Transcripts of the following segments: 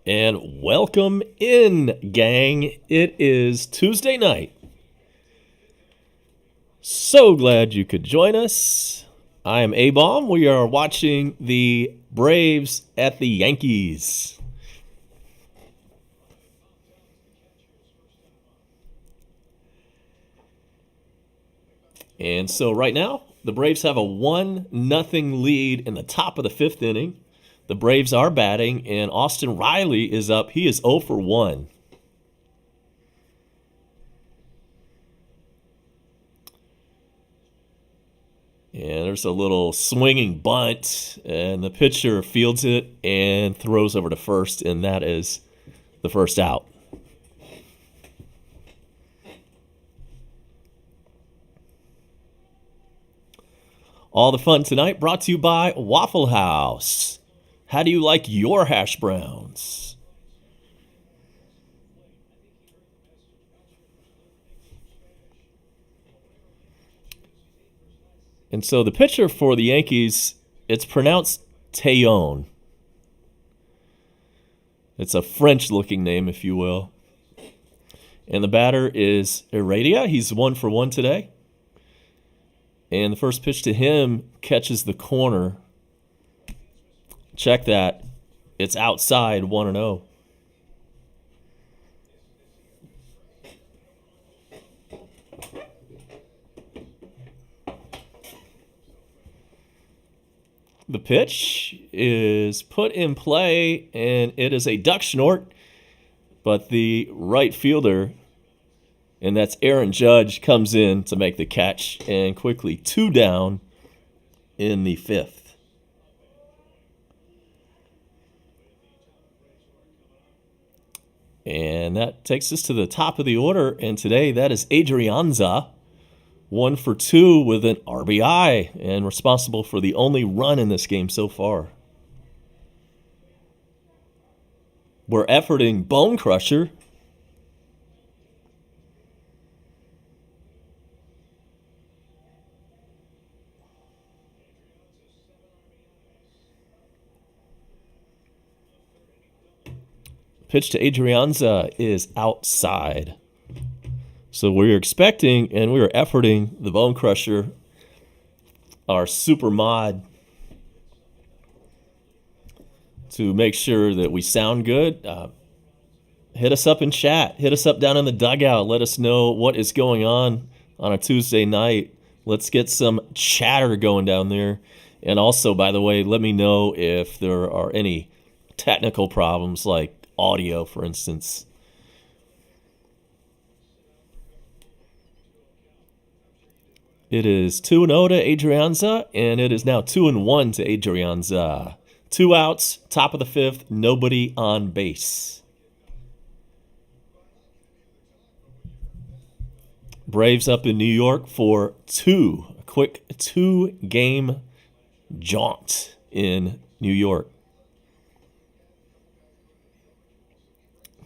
And welcome in, gang. It is Tuesday night. So glad you could join us. I am A-Bomb. We are watching the Braves at the Yankees. And so right now, the Braves have a 1-0 lead in the top of the fifth inning. The Braves are batting, and Austin Riley is up. He is 0 for 1. And there's a little swinging bunt, and the pitcher fields it and throws over to first, and that is the first out. All the fun tonight brought to you by Waffle House. How do you like your hash browns? And so the pitcher for the Yankees, it's pronounced Tejon. It's a French-looking name, if you will. And the batter is Heredia. He's 1 for 1 today. And the first pitch to him catches the corner. Check that. It's outside, 1-0. The pitch is put in play, and it is a duck snort. But the right fielder, and that's Aaron Judge, comes in to make the catch, and quickly 2 down in the fifth. And that takes us to the top of the order, and today that is Adrianza, 1 for 2 with an RBI, and responsible for the only run in this game so far. We're efforting Bone Crusher. Pitch to Adrianza is outside. So we're expecting and we're efforting the Bone Crusher, our super mod, to make sure that we sound good. Hit us up in chat. Hit us up down in the dugout. Let us know what is going on a Tuesday night. Let's get some chatter going down there. And also, by the way, let me know if there are any technical problems like audio, for instance. It is 2-0 to Adrianza, and it is now 2-1 to Adrianza. 2 outs, top of the fifth, nobody on base. Braves up in New York for a quick 2-game jaunt in New York.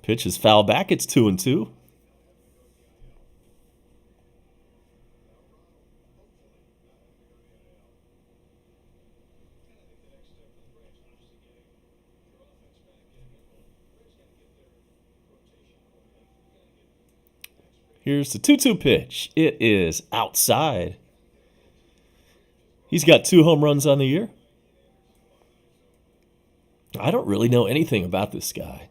Pitch is foul back. It's 2-2. Here's the 2-2 pitch. It is outside. He's got 2 home runs on the year. I don't really know anything about this guy,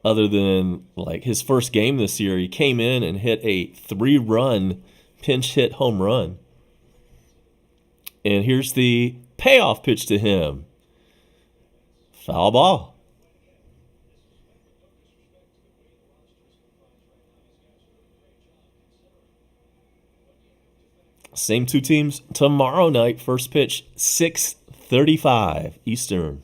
other than like his first game this year. He came in and hit a 3-run pinch hit home run. And here's the payoff pitch to him. Foul ball. Same 2 teams tomorrow night. First pitch, 6:35 Eastern.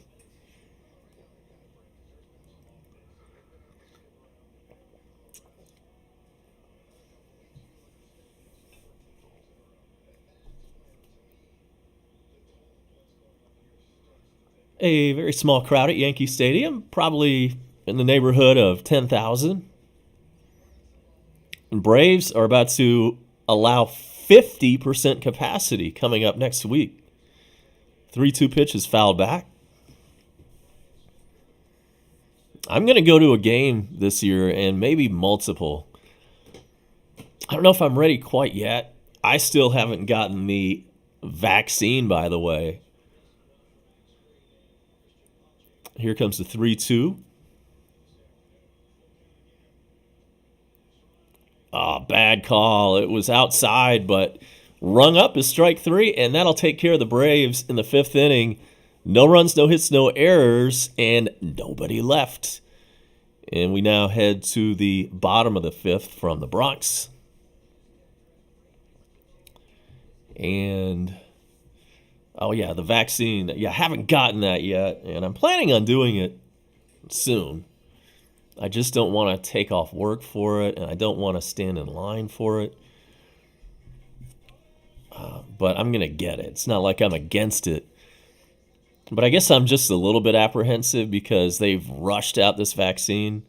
A very small crowd at Yankee Stadium, probably in the neighborhood of 10,000. Braves are about to allow 50% capacity coming up next week. 3-2 pitch is fouled back. I'm going to go to a game this year and maybe multiple. I don't know if I'm ready quite yet. I still haven't gotten the vaccine, by the way. Here comes the 3-2. Oh, bad call. It was outside, but rung up is strike 3, and that'll take care of the Braves in the 5th inning. No runs, no hits, no errors, and nobody left. And we now head to the bottom of the 5th from the Bronx. And, oh yeah, the vaccine. Yeah, I haven't gotten that yet, and I'm planning on doing it soon. I just don't want to take off work for it, and I don't want to stand in line for it. But I'm going to get it. It's not like I'm against it. But I guess I'm just a little bit apprehensive because they've rushed out this vaccine.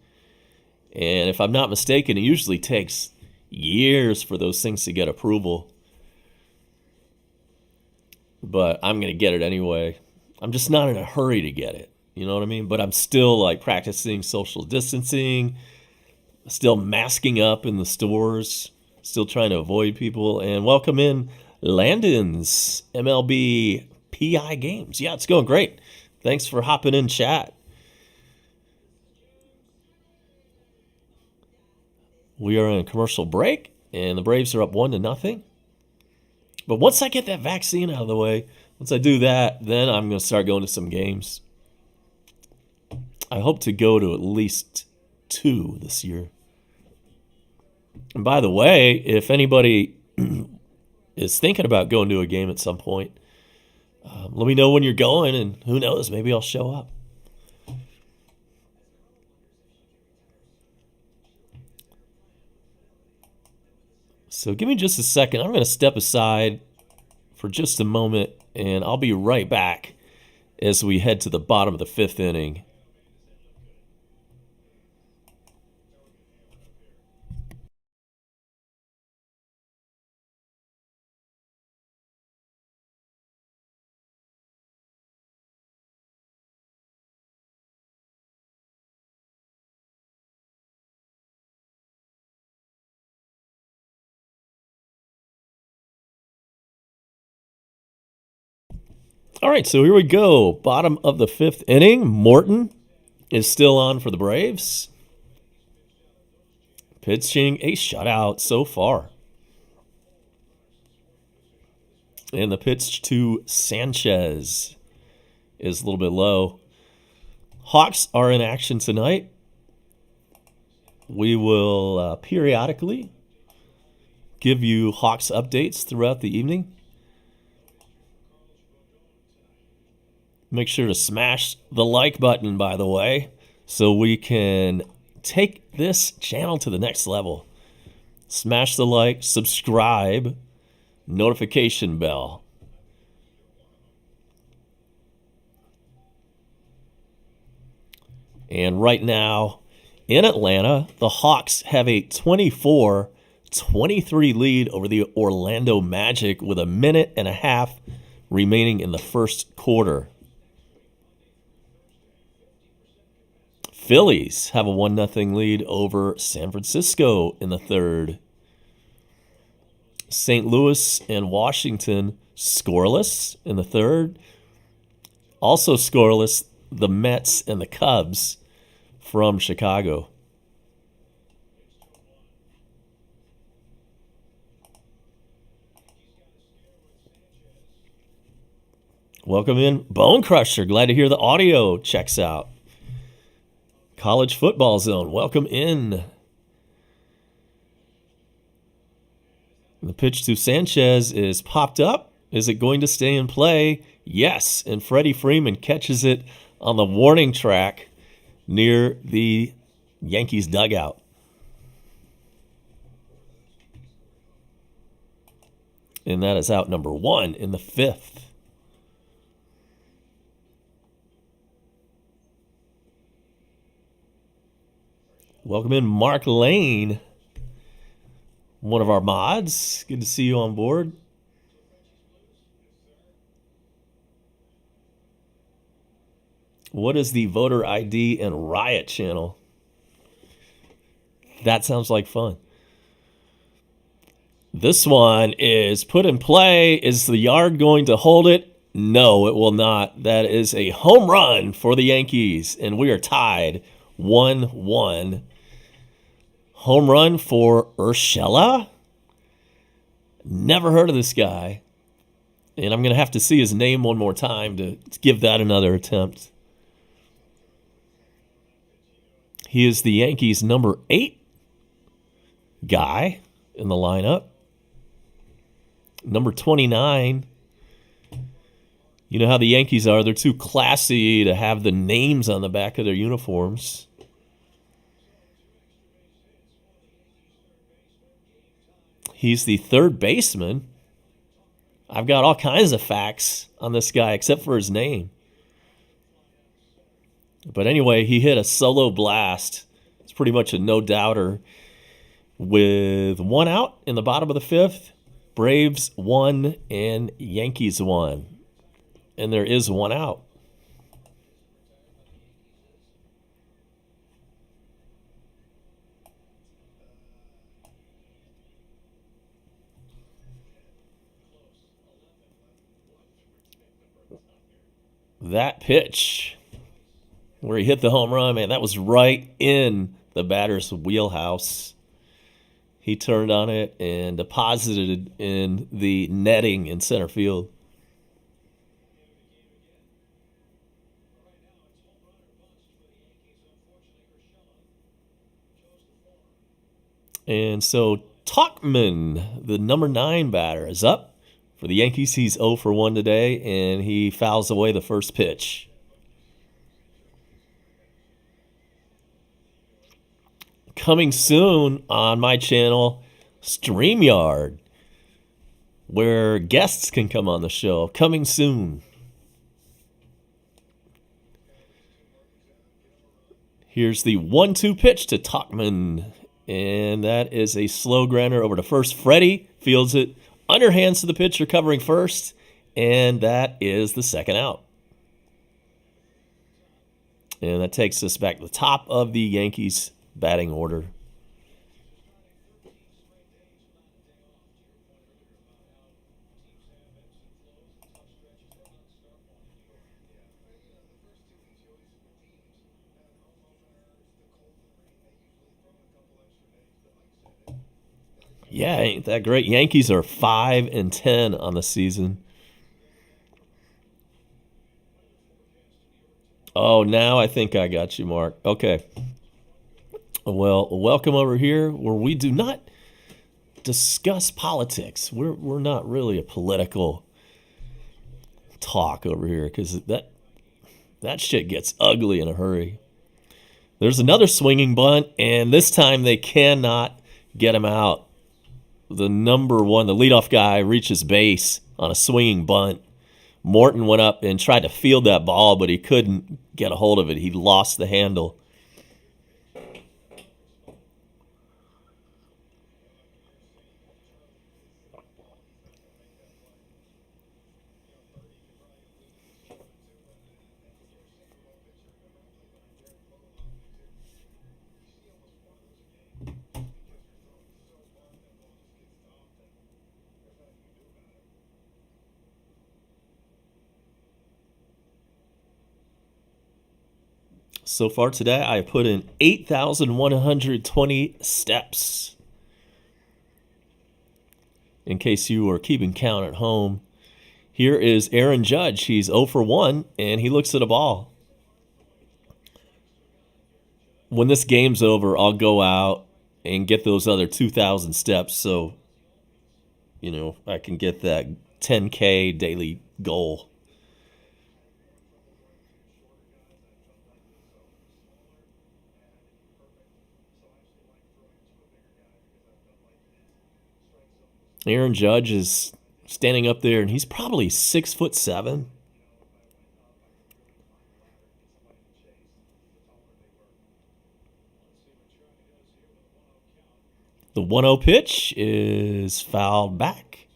And if I'm not mistaken, it usually takes years for those things to get approval. But I'm going to get it anyway. I'm just not in a hurry to get it. You know what I mean? But I'm still like practicing social distancing, still masking up in the stores, still trying to avoid people. And welcome in Landon's MLB PI Games. Yeah, it's going great. Thanks for hopping in chat. We are on a commercial break, and the Braves are up 1-0. But once I get that vaccine out of the way, once I do that, then I'm going to start going to some games. I hope to go to at least 2 this year. And by the way, if anybody is thinking about going to a game at some point, let me know when you're going, and who knows, maybe I'll show up. So give me just a second. I'm going to step aside for just a moment, and I'll be right back as we head to the bottom of the 5th inning. All right, so here we go. Bottom of the 5th inning. Morton is still on for the Braves. Pitching a shutout so far. And the pitch to Sanchez is a little bit low. Hawks are in action tonight. We will periodically give you Hawks updates throughout the evening. Make sure to smash the like button, by the way, so we can take this channel to the next level. Smash the like, subscribe, notification bell. And right now in Atlanta, the Hawks have a 24-23 lead over the Orlando Magic with 1.5 minutes remaining in the first quarter. Phillies have a 1-0 lead over San Francisco in the third. St. Louis and Washington scoreless in the third. Also scoreless, the Mets and the Cubs from Chicago. Welcome in, Bone Crusher. Glad to hear the audio checks out. College Football Zone, welcome in. The pitch to Sanchez is popped up. Is it going to stay in play? Yes, and Freddie Freeman catches it on the warning track near the Yankees dugout. And that is out number 1 in the 5th. Welcome in, Mark Lane, one of our mods. Good to see you on board. What is the voter ID and riot channel? That sounds like fun. This one is put in play. Is the yard going to hold it? No, it will not. That is a home run for the Yankees, and we are tied 1-1. Home run for Urshela? Never heard of this guy. And I'm going to have to see his name one more time to give that another attempt. He is the Yankees' number 8 guy in the lineup. Number 29. You know how the Yankees are. They're too classy to have the names on the back of their uniforms. He's the third baseman. I've got all kinds of facts on this guy except for his name. But anyway, he hit a solo blast. It's pretty much a no-doubter. With 1 out in the bottom of the 5th, Braves won and Yankees won. And there is 1 out. That pitch where he hit the home run, man, that was right in the batter's wheelhouse. He turned on it and deposited it in the netting in center field. And so Tauchman, the number 9 batter, is up. For the Yankees, he's 0 for 1 today, and he fouls away the first pitch. Coming soon on my channel, StreamYard, where guests can come on the show. Coming soon. Here's the 1-2 pitch to Tauchman, and that is a slow grounder over to first. Freddie fields it. Underhands to the pitcher covering first, and that is the second out. And that takes us back to the top of the Yankees batting order. Yeah, ain't that great? Yankees are 5-10 on the season. Oh, now I think I got you, Mark. Okay. Well, welcome over here where we do not discuss politics. We're not really a political talk over here because that shit gets ugly in a hurry. There's another swinging bunt, and this time they cannot get him out. The number 1, the leadoff guy, reaches base on a swinging bunt. Morton went up and tried to field that ball, but he couldn't get a hold of it. He lost the handle. So far today, I put in 8,120 steps. In case you are keeping count at home, here is Aaron Judge. He's 0 for 1, and he looks at a ball. When this game's over, I'll go out and get those other 2,000 steps so, I can get that 10K daily goal. Aaron Judge is standing up there, and he's probably 6'7". The 1-0 pitch is fouled back.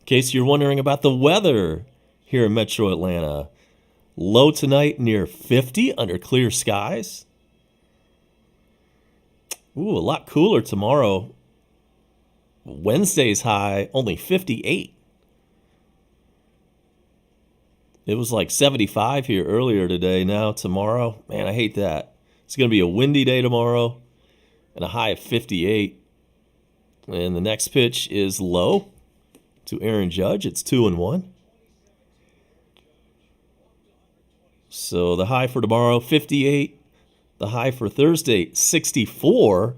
In case you're wondering about the weather here in Metro Atlanta, Low tonight near 50 under clear skies. Ooh, a lot cooler tomorrow. Wednesday's high, only 58. It was like 75 here earlier today. Now tomorrow, man, I hate that. It's going to be a windy day tomorrow and a high of 58. And the next pitch is low to Aaron Judge. It's 2-1. So the high for tomorrow, 58. The high for Thursday, 64.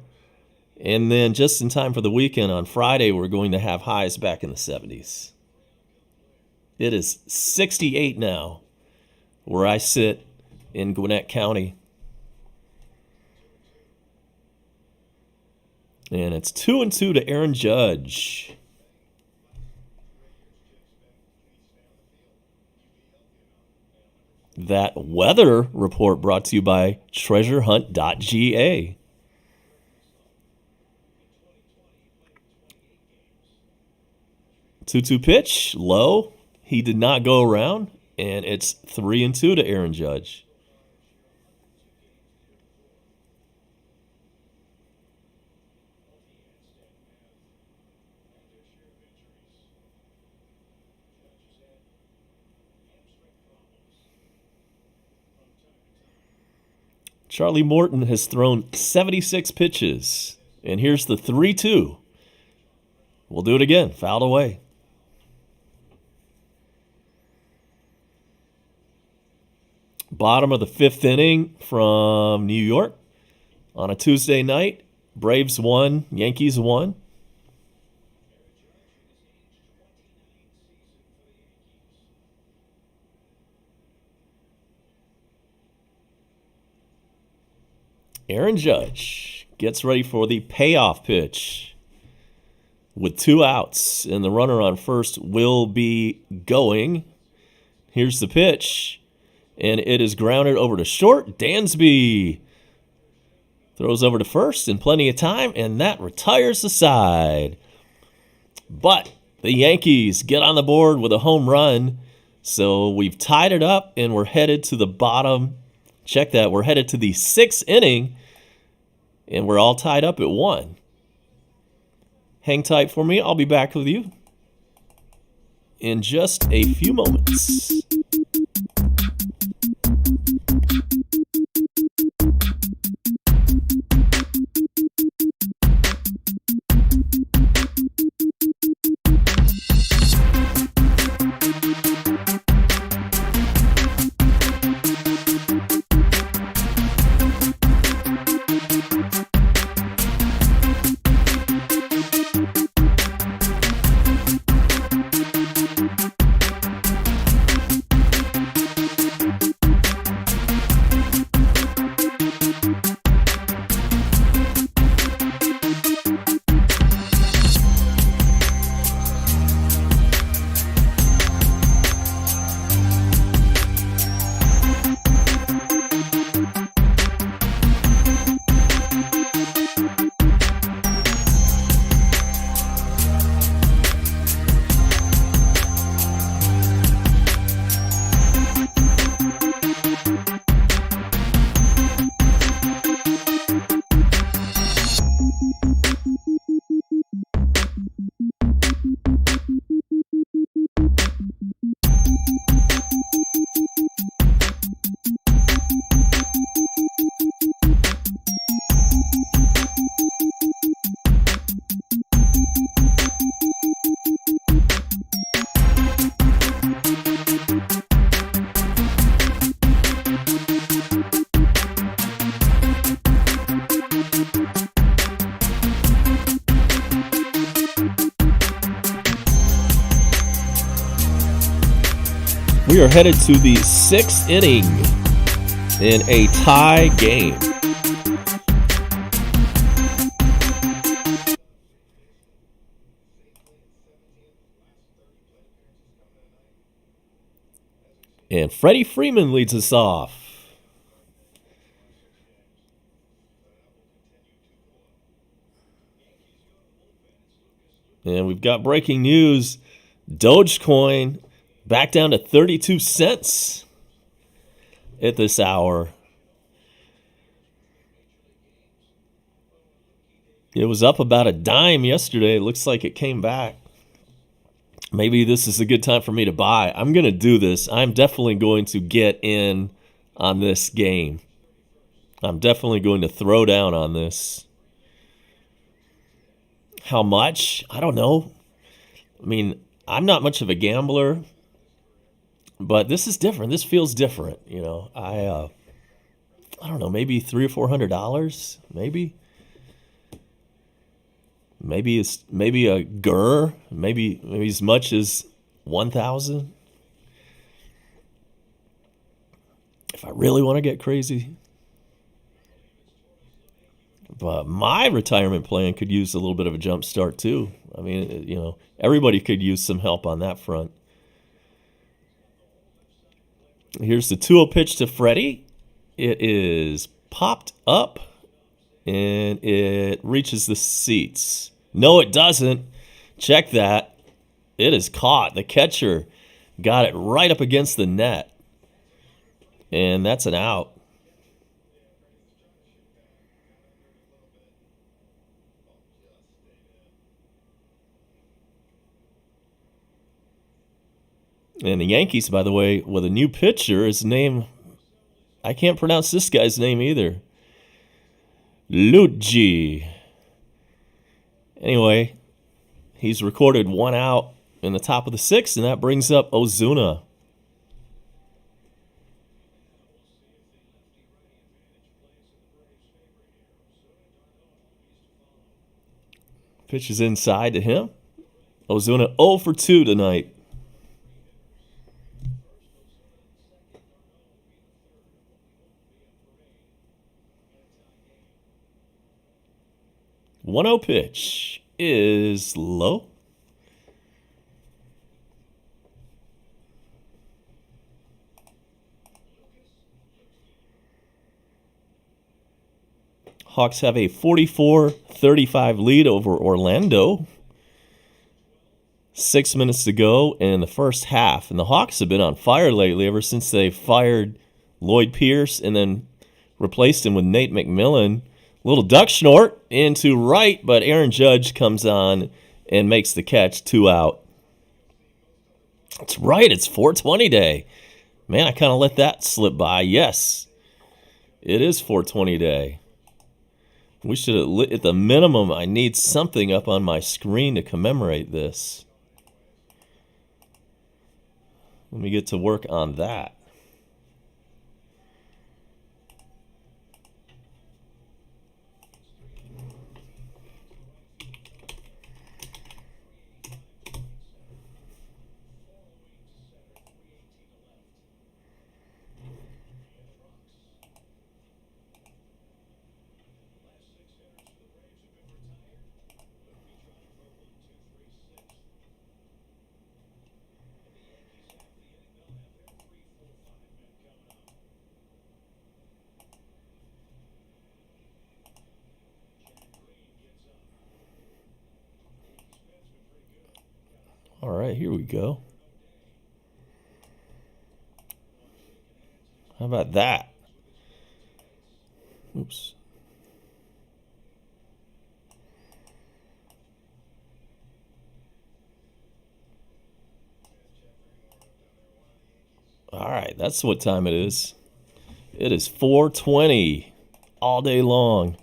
And then just in time for the weekend on Friday, we're going to have highs back in the 70s. It is 68 now where I sit in Gwinnett County. And it's 2-2 to Aaron Judge. That weather report brought to you by treasurehunt.ga. 2-2 pitch, low. He did not go around, and it's 3-2 to Aaron Judge. Charlie Morton has thrown 76 pitches, and here's the 3-2. We'll do it again, fouled away. Bottom of the fifth inning from New York on a Tuesday night. Braves won, Yankees won. Aaron Judge gets ready for the payoff pitch with 2 outs, and the runner on first will be going. Here's the pitch, and it is grounded over to short. Dansby throws over to first in plenty of time, and that retires the side. But the Yankees get on the board with a home run, so we've tied it up, and we're headed to the bottom. Check that. We're headed to the 6th inning, and we're all tied up at 1. Hang tight for me. I'll be back with you in just a few moments. We are headed to the 6th inning in a tie game. And Freddie Freeman leads us off. And we've got breaking news. Dogecoin back down to 32 cents. at this hour. It was up about a dime yesterday. It looks like it came back. Maybe this is a good time for me to buy. I'm going to do this. I'm definitely going to get in on this game. I'm definitely going to throw down on this. How much? I don't know. I mean, I'm not much of a gambler, but this is different. This feels different. I don't know, maybe $300 or $400, maybe it's maybe a gur, maybe as much as 1,000. If I really want to get crazy. But my retirement plan could use a little bit of a jump start too. I mean, everybody could use some help on that front. Here's the 2-0 pitch to Freddie. It is popped up, and it reaches the seats. No, it doesn't. Check that. It is caught. The catcher got it right up against the net, and that's an out. And the Yankees, by the way, with a new pitcher, his name, I can't pronounce this guy's name either. Luigi. Anyway, he's recorded 1 out in the top of the 6th, and that brings up Ozuna. Pitch is inside to him. Ozuna 0 for 2 tonight. One 0 pitch is low. Hawks have a 44-35 lead over Orlando. 6 minutes to go in the first half. And the Hawks have been on fire lately ever since they fired Lloyd Pierce and then replaced him with Nate McMillan. Little duck snort into right, but Aaron Judge comes on and makes the catch. 2 out. That's right, it's 420 day. Man, I kind of let that slip by. Yes, it is 420 day. We should have, at the minimum, I need something up on my screen to commemorate this. Let me get to work on that. All right, here we go. How about that? Oops. All right, that's what time it is. It is 4:20 all day long.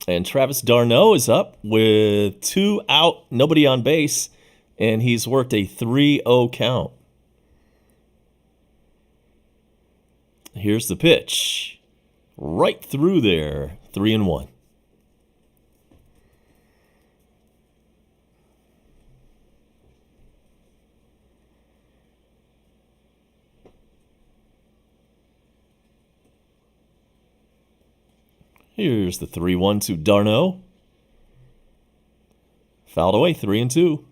And Travis d'Arnaud is up with 2 out, nobody on base, and he's worked a 3-0 count. Here's the pitch. Right through there. 3-1. Here's the 3-1 to d'Arnaud. Fouled away, 3-2.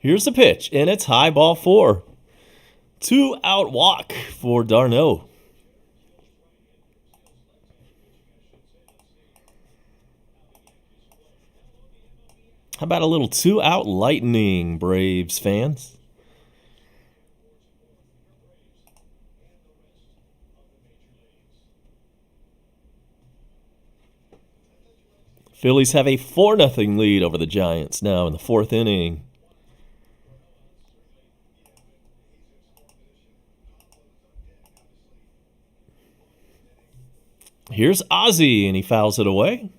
Here's the pitch, and it's high, ball 4. 2-out walk for d'Arnaud. How about a little 2-out lightning, Braves fans? Phillies have a 4-0 lead over the Giants now in the 4th inning. Here's Ozzie, and he fouls it away.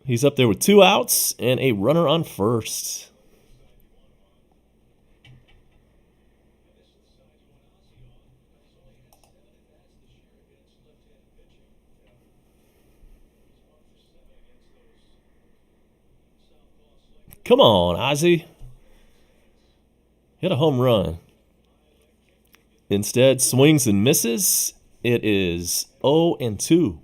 He's up there with 2 outs and a runner on first. Come on, Ozzie. Hit a home run. Instead, swings and misses. It is 0-2.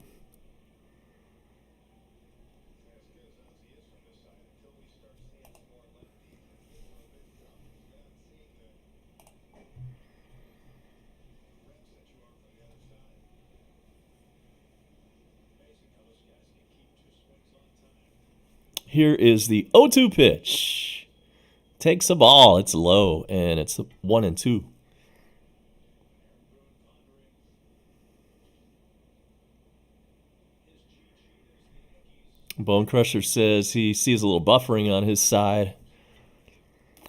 Here is the 0-2 pitch. Takes a ball. It's low, and it's 1-2. Bone Crusher says he sees a little buffering on his side.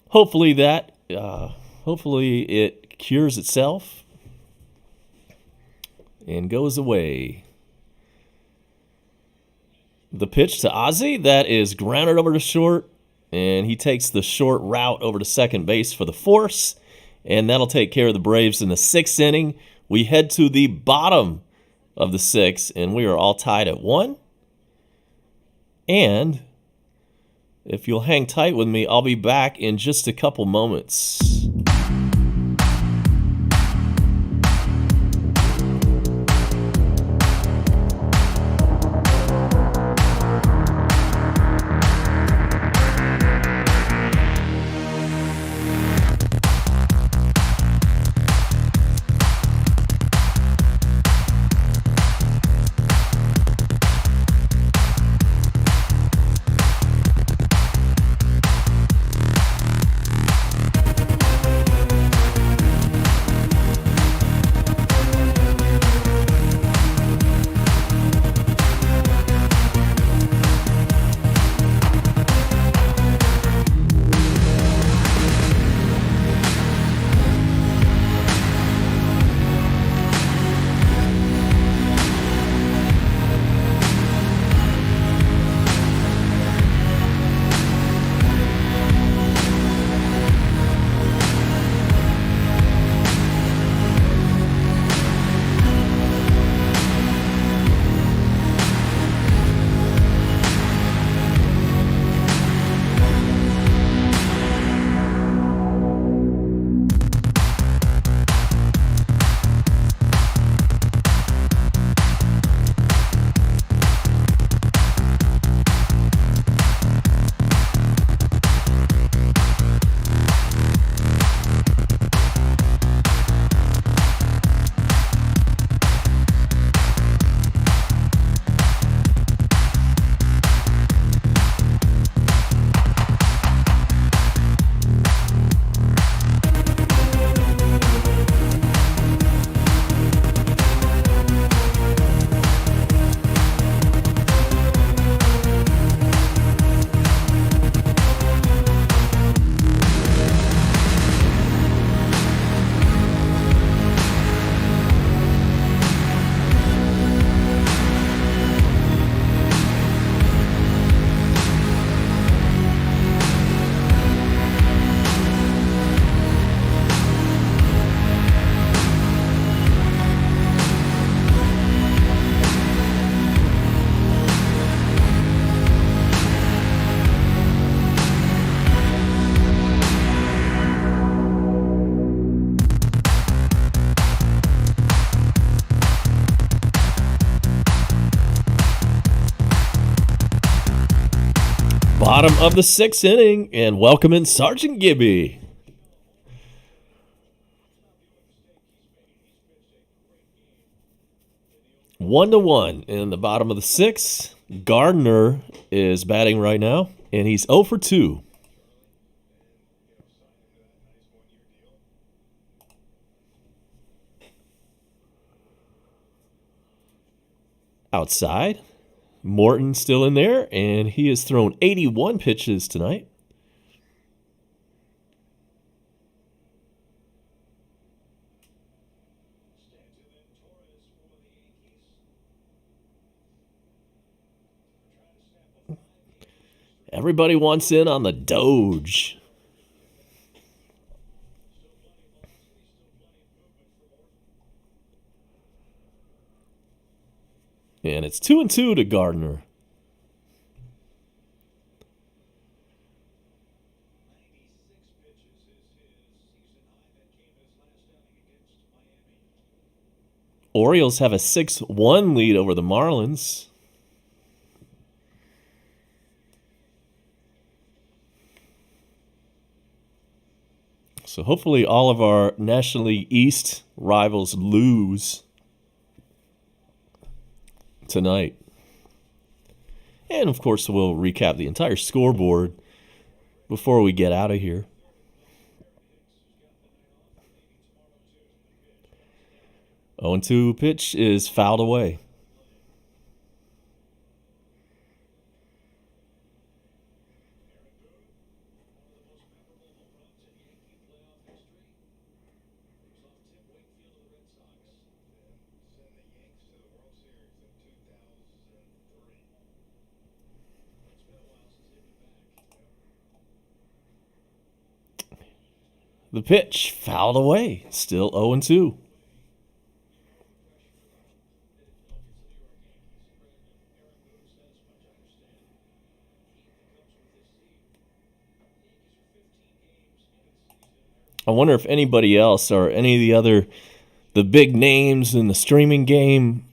Hopefully it cures itself and goes away. The pitch to Ozzie, that is grounded over to short, and he takes the short route over to second base for the force, and that'll take care of the Braves in the 6th inning. We head to the bottom of the 6th, and we are all tied at 1. And if you'll hang tight with me, I'll be back in just a couple moments. Bottom of the sixth inning, and welcome in Sergeant Gibby. One to one in the bottom of the sixth. Gardner is batting right now, and he's 0 for 2. Outside, Morton still in there, and he has thrown 81 pitches tonight. Everybody wants in on the Doge. And it's 2-2 to Gardner. Orioles have a 6-1 lead over the Marlins. So hopefully all of our National League East rivals lose tonight. And of course, we'll recap the entire scoreboard before we get out of here. Oh, 0-2 pitch is fouled away. The pitch fouled away. Still 0-2. I wonder if anybody else or any of the big names in the streaming game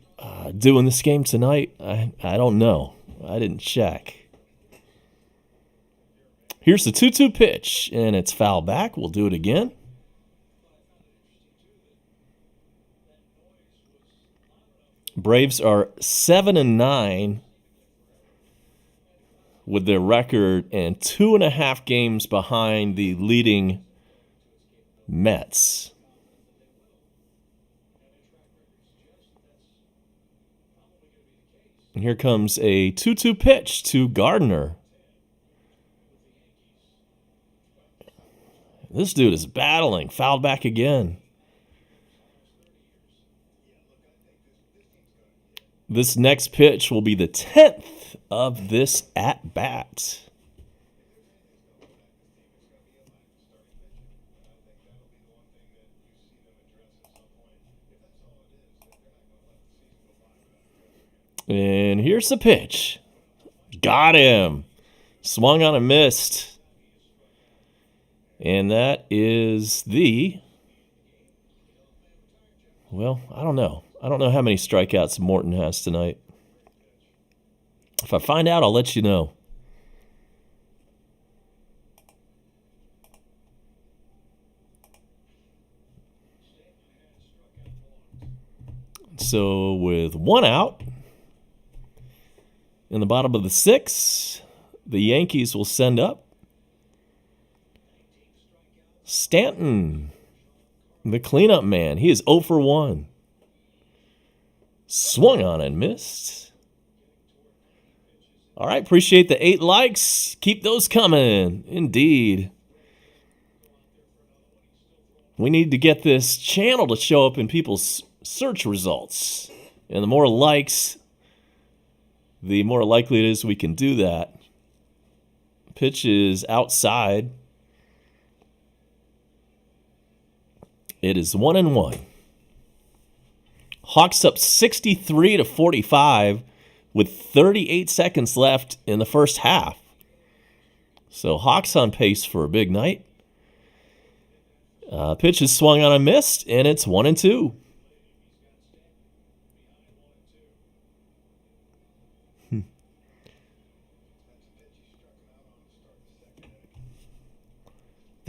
doing this game tonight. I don't know. I didn't check. Here's the 2-2 pitch, and it's foul back. We'll do it again. Braves are 7-9 with their record and 2.5 games behind the leading Mets. And here comes a 2-2 pitch to Gardner. This dude is battling. Fouled back again. This next pitch will be the 10th of this at-bat. And here's the pitch. Got him. Swung on and missed. And that is well, I don't know. I don't know how many strikeouts Morton has tonight. If I find out, I'll let you know. So with one out, in the bottom of the sixth, the Yankees will send up Stanton, the cleanup man. He is 0 for 1. Swung on and missed. All right, appreciate the 8 likes. Keep those coming. Indeed. We need to get this channel to show up in people's search results. And the more likes, the more likely it is we can do that. Pitch is outside. It is 1-1. Hawks up 63-45 with 38 seconds left in the first half. So Hawks on pace for a big night. Pitch is swung on and missed, and it's 1-2.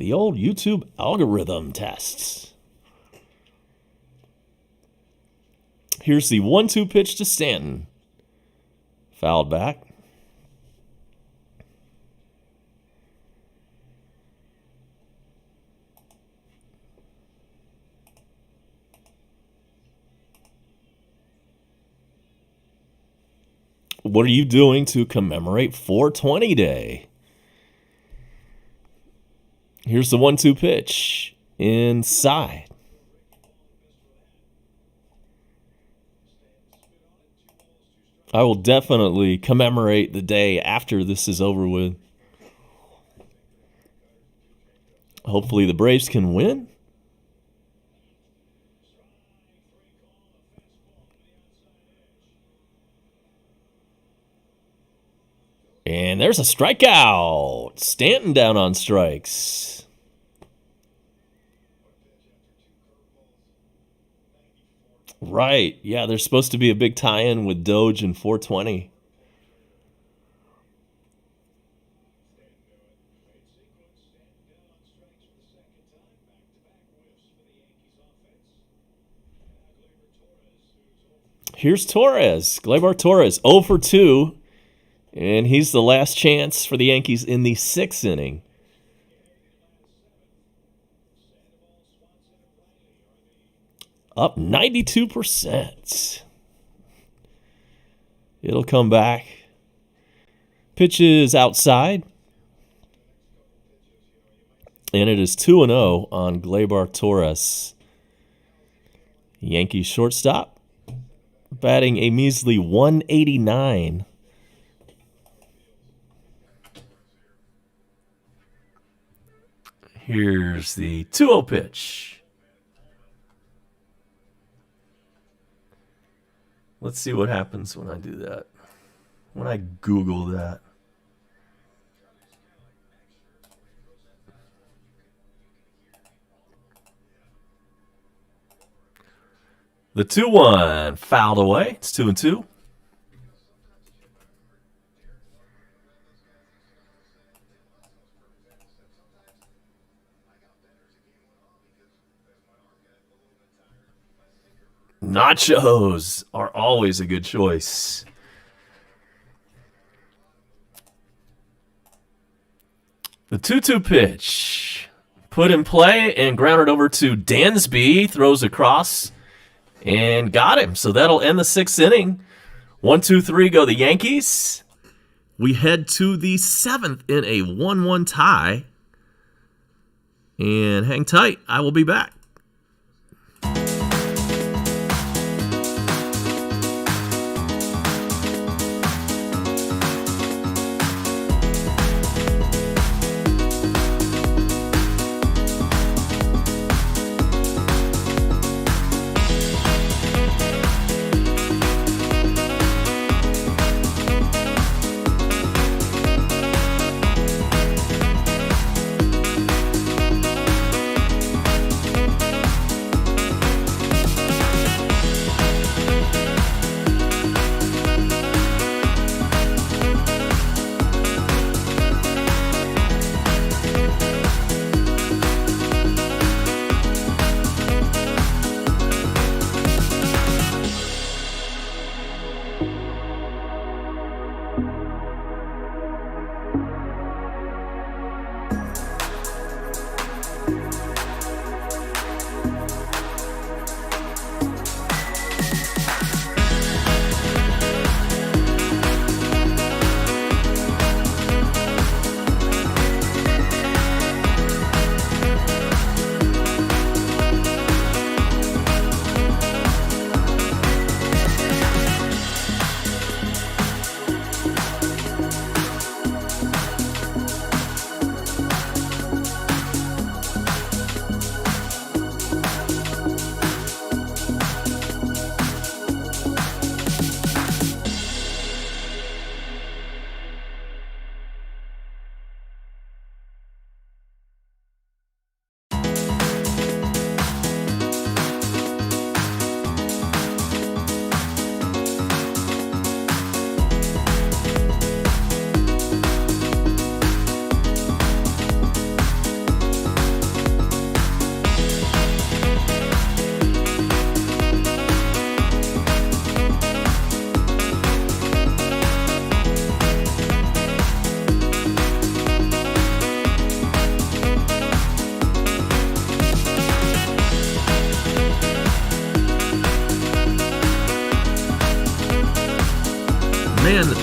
The old YouTube algorithm tests. Here's the 1-2 pitch to Stanton. Fouled back. What are you doing to commemorate 420 Day? Here's the 1-2 pitch. Inside. I will definitely commemorate the day after this is over with. Hopefully the Braves can win. And there's a strikeout. Stanton down on strikes. Right. Yeah, there's supposed to be a big tie-in with Doge and 420. Here's Torres. Gleyber Torres, 0 for 2. And he's the last chance for the Yankees in the 6th inning. Up 92%. It'll come back. Pitches outside. And it is 2-0 on Gleyber Torres. Yankees shortstop batting a measly 189. Here's the 2-0 pitch. Let's see what happens when I do that. When I Google that. The 2-1 fouled away. It's 2-2. Nachos are always a good choice. The 2-2 pitch. Put in play and grounded over to Dansby. Throws across and got him. So that'll end the 6th inning. 1-2-3 go the Yankees. We head to the 7th in a 1-1 tie. And hang tight. I will be back.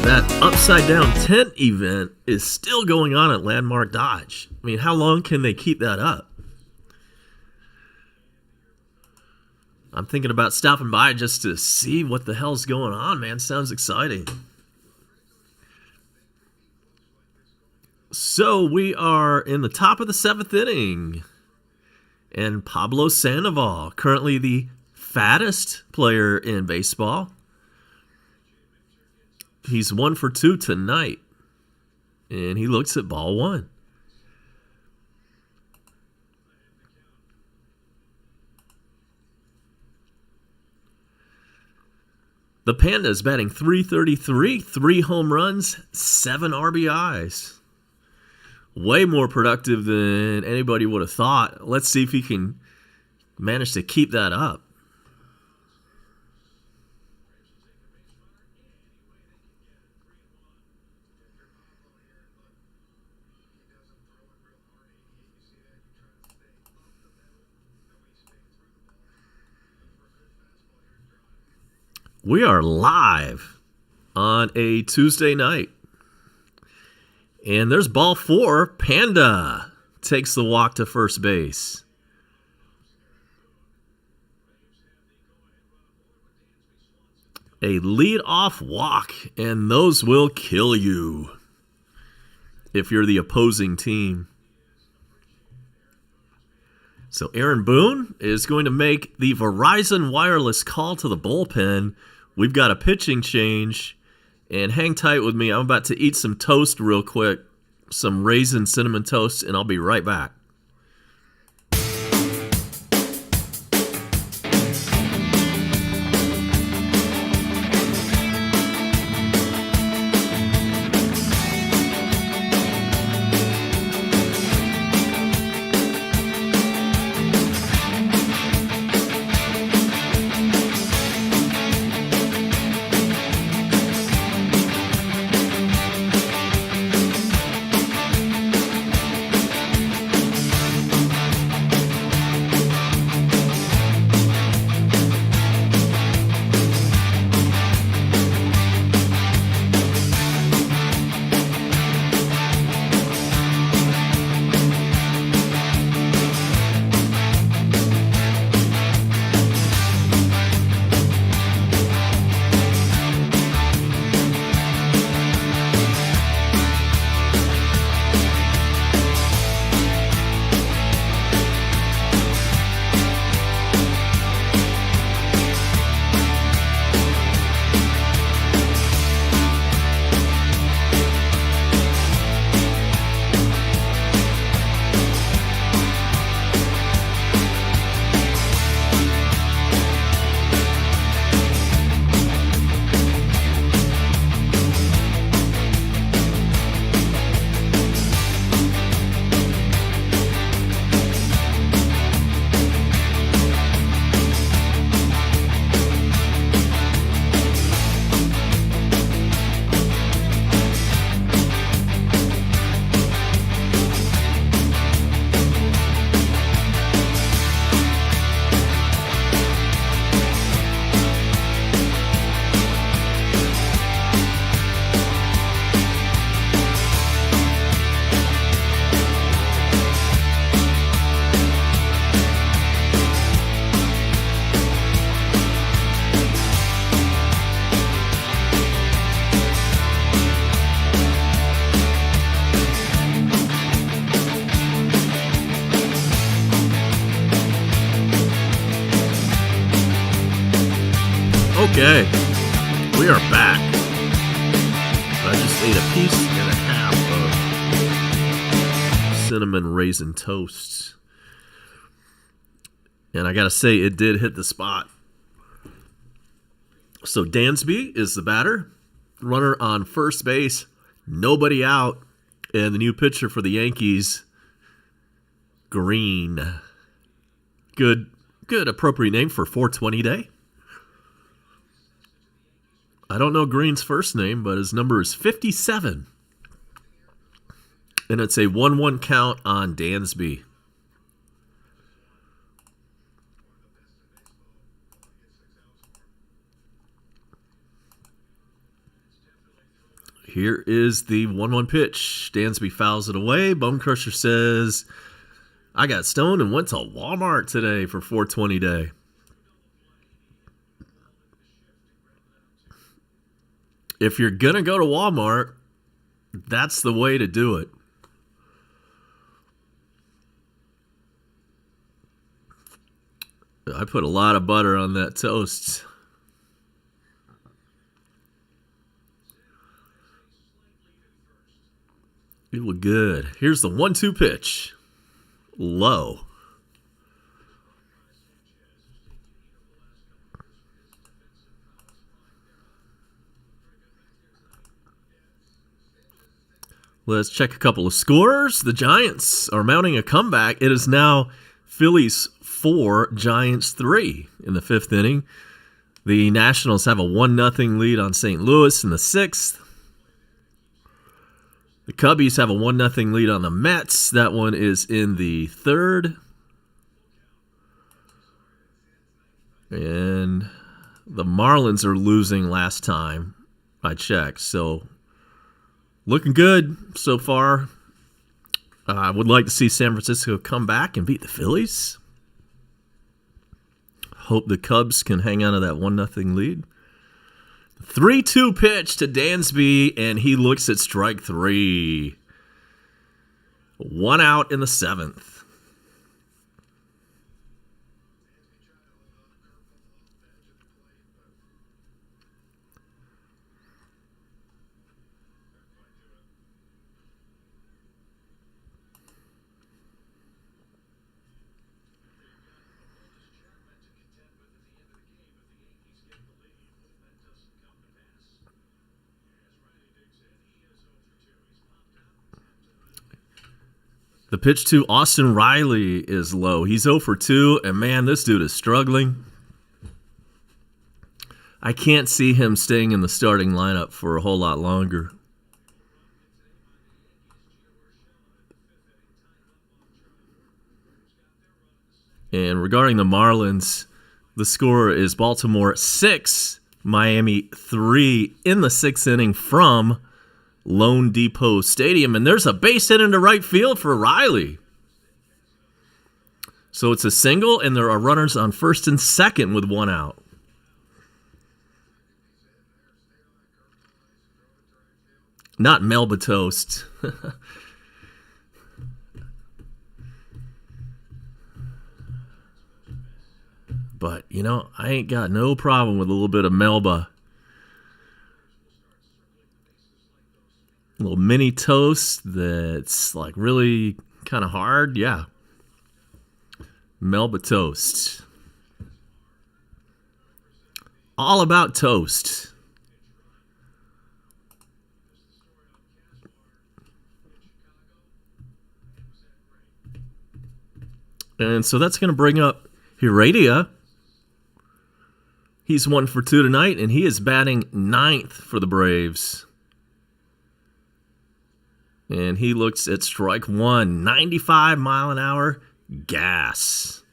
that upside down tent event is still going on at Landmark Dodge. I mean, how long can they keep that up? I'm thinking about stopping by just to see what the hell's going on, man. Sounds exciting. So we are in the top of the 7th inning. And Pablo Sandoval, currently the fattest player in baseball. He's 1 for 2 tonight. And he looks at ball 1. The Panda is batting .333, 3 home runs, 7 RBIs. Way more productive than anybody would have thought. Let's see if he can manage to keep that up. We are live on a Tuesday night. And there's ball 4. Panda takes the walk to first base. A lead-off walk, and those will kill you if you're the opposing team. So Aaron Boone is going to make the Verizon Wireless call to the bullpen. We've got a pitching change. And hang tight with me. I'm about to eat some toast real quick. Some raisin cinnamon toast, and I'll be right back. Okay, we are back. I just ate a piece and a half of cinnamon raisin toast. And I gotta say, it did hit the spot. So Dansby is the batter. Runner on first base. Nobody out. And the new pitcher for the Yankees, Green. Good appropriate name for 420 day. I don't know Green's first name, but his number is 57. And it's a 1-1 count on Dansby. Here is the 1-1 pitch. Dansby fouls it away. Bone Crusher says, I got stoned and went to Walmart today for 420 day. If you're going to go to Walmart, that's the way to do it. I put a lot of butter on that toast. It was good. Here's the 1-2 pitch. Low. Let's check a couple of scores. The Giants are mounting a comeback. It is now Phillies 4, Giants 3 in the 5th inning. The Nationals have a 1-0 lead on St. Louis in the 6th. The Cubbies have a 1-0 lead on the Mets. That one is in the 3rd. And the Marlins are losing last time I checked. So, looking good so far. I would like to see San Francisco come back and beat the Phillies. Hope the Cubs can hang on to that 1-0 lead. 3-2 pitch to Dansby, and he looks at strike 3. 1 out in the 7th. The pitch to Austin Riley is low. He's 0 for 2, and man, this dude is struggling. I can't see him staying in the starting lineup for a whole lot longer. And regarding the Marlins, the score is Baltimore 6, Miami 3 in the 6th inning from Lone Depot Stadium, and there's a base hit into right field for Riley. So it's a single, and there are runners on first and second with 1 out. Not Melba toast. But, you know, I ain't got no problem with a little bit of Melba. A little mini toast that's like really kind of hard. Yeah. Melba toast. All about toast. And so that's going to bring up Heredia. He's 1 for 2 tonight, and he is batting 9th for the Braves. And he looks at strike 1, 95 mile an hour gas.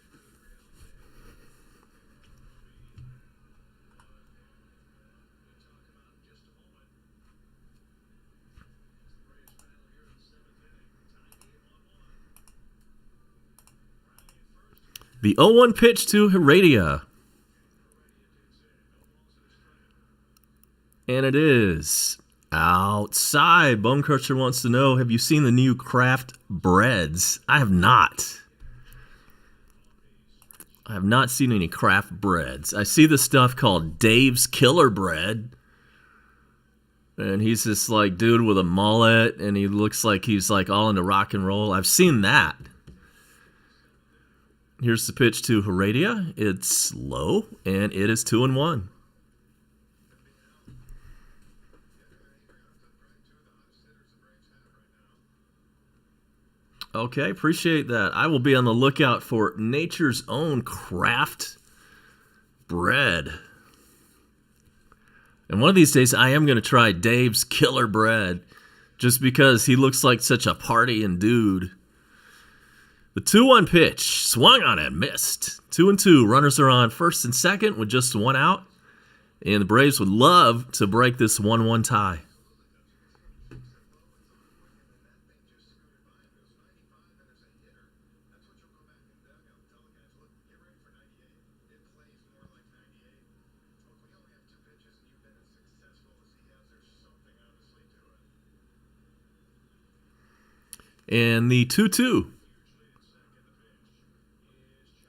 The 0-1 pitch to Heredia. And it is outside. Bone Crusher wants to know, have you seen the new Kraft breads? I have not. I have not seen any Kraft breads. I see the stuff called Dave's Killer Bread. And he's this like dude with a mullet, and he looks like he's like all into rock and roll. I've seen that. Here's the pitch to Heredia. It's low, and it is 2-1. Okay, appreciate that. I will be on the lookout for Nature's Own Kraft bread. And one of these days, I am going to try Dave's Killer Bread, just because he looks like such a partying dude. The 2-1 pitch, swung on and missed. 2-2, runners are on first and second with just 1 out. And the Braves would love to break this 1-1 tie. And the 2-2.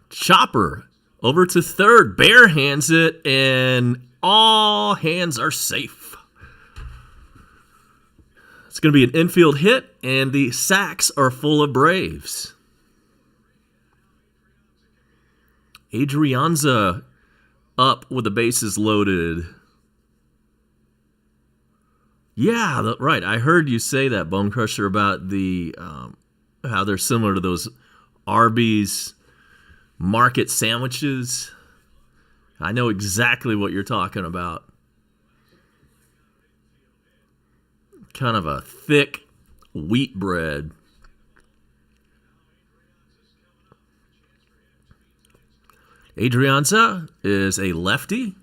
Chopper over to third. Bear hands it, and all hands are safe. It's going to be an infield hit, and the sacks are full of Braves. Adrianza up with the bases loaded. Yeah, right. I heard you say that, Bone Crusher, about the how they're similar to those Arby's market sandwiches. I know exactly what you're talking about. Kind of a thick wheat bread. Adrianza is a lefty.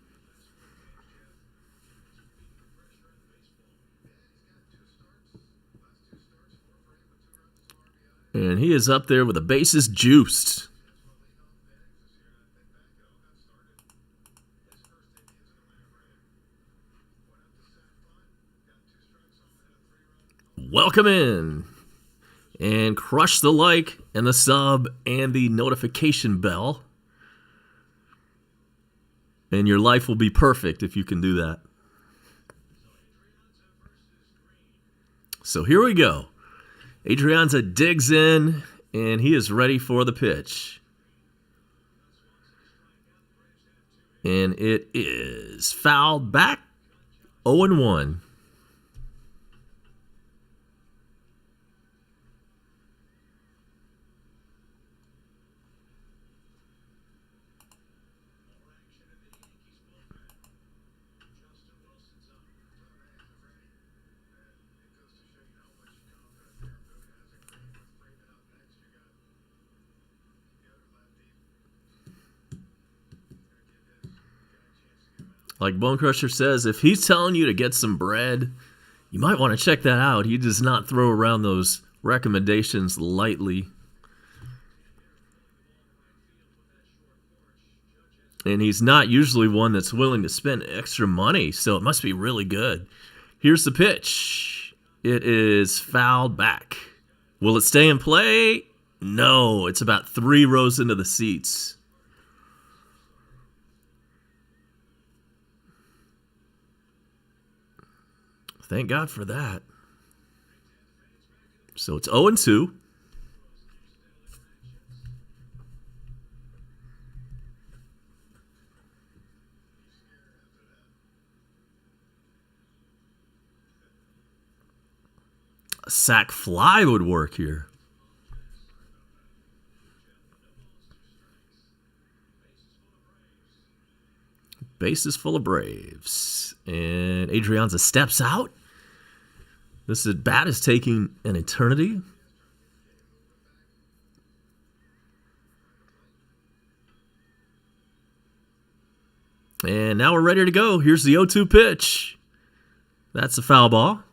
And he is up there with the bases juiced. Welcome in. And crush the like and the sub and the notification bell. And your life will be perfect if you can do that. So here we go. Adrianza digs in, and he is ready for the pitch. And it is fouled back, 0-1. Like Bone Crusher says, if he's telling you to get some bread, you might want to check that out. He does not throw around those recommendations lightly. And he's not usually one that's willing to spend extra money, so it must be really good. Here's the pitch. It is fouled back. Will it stay in play? No, it's about 3 rows into the seats. Thank God for that. So it's 0-2. A sac fly would work here. Bases full of Braves. And Adrianza steps out. This at-bat is taking an eternity. And now we're ready to go. Here's the 0-2 pitch. That's a foul ball.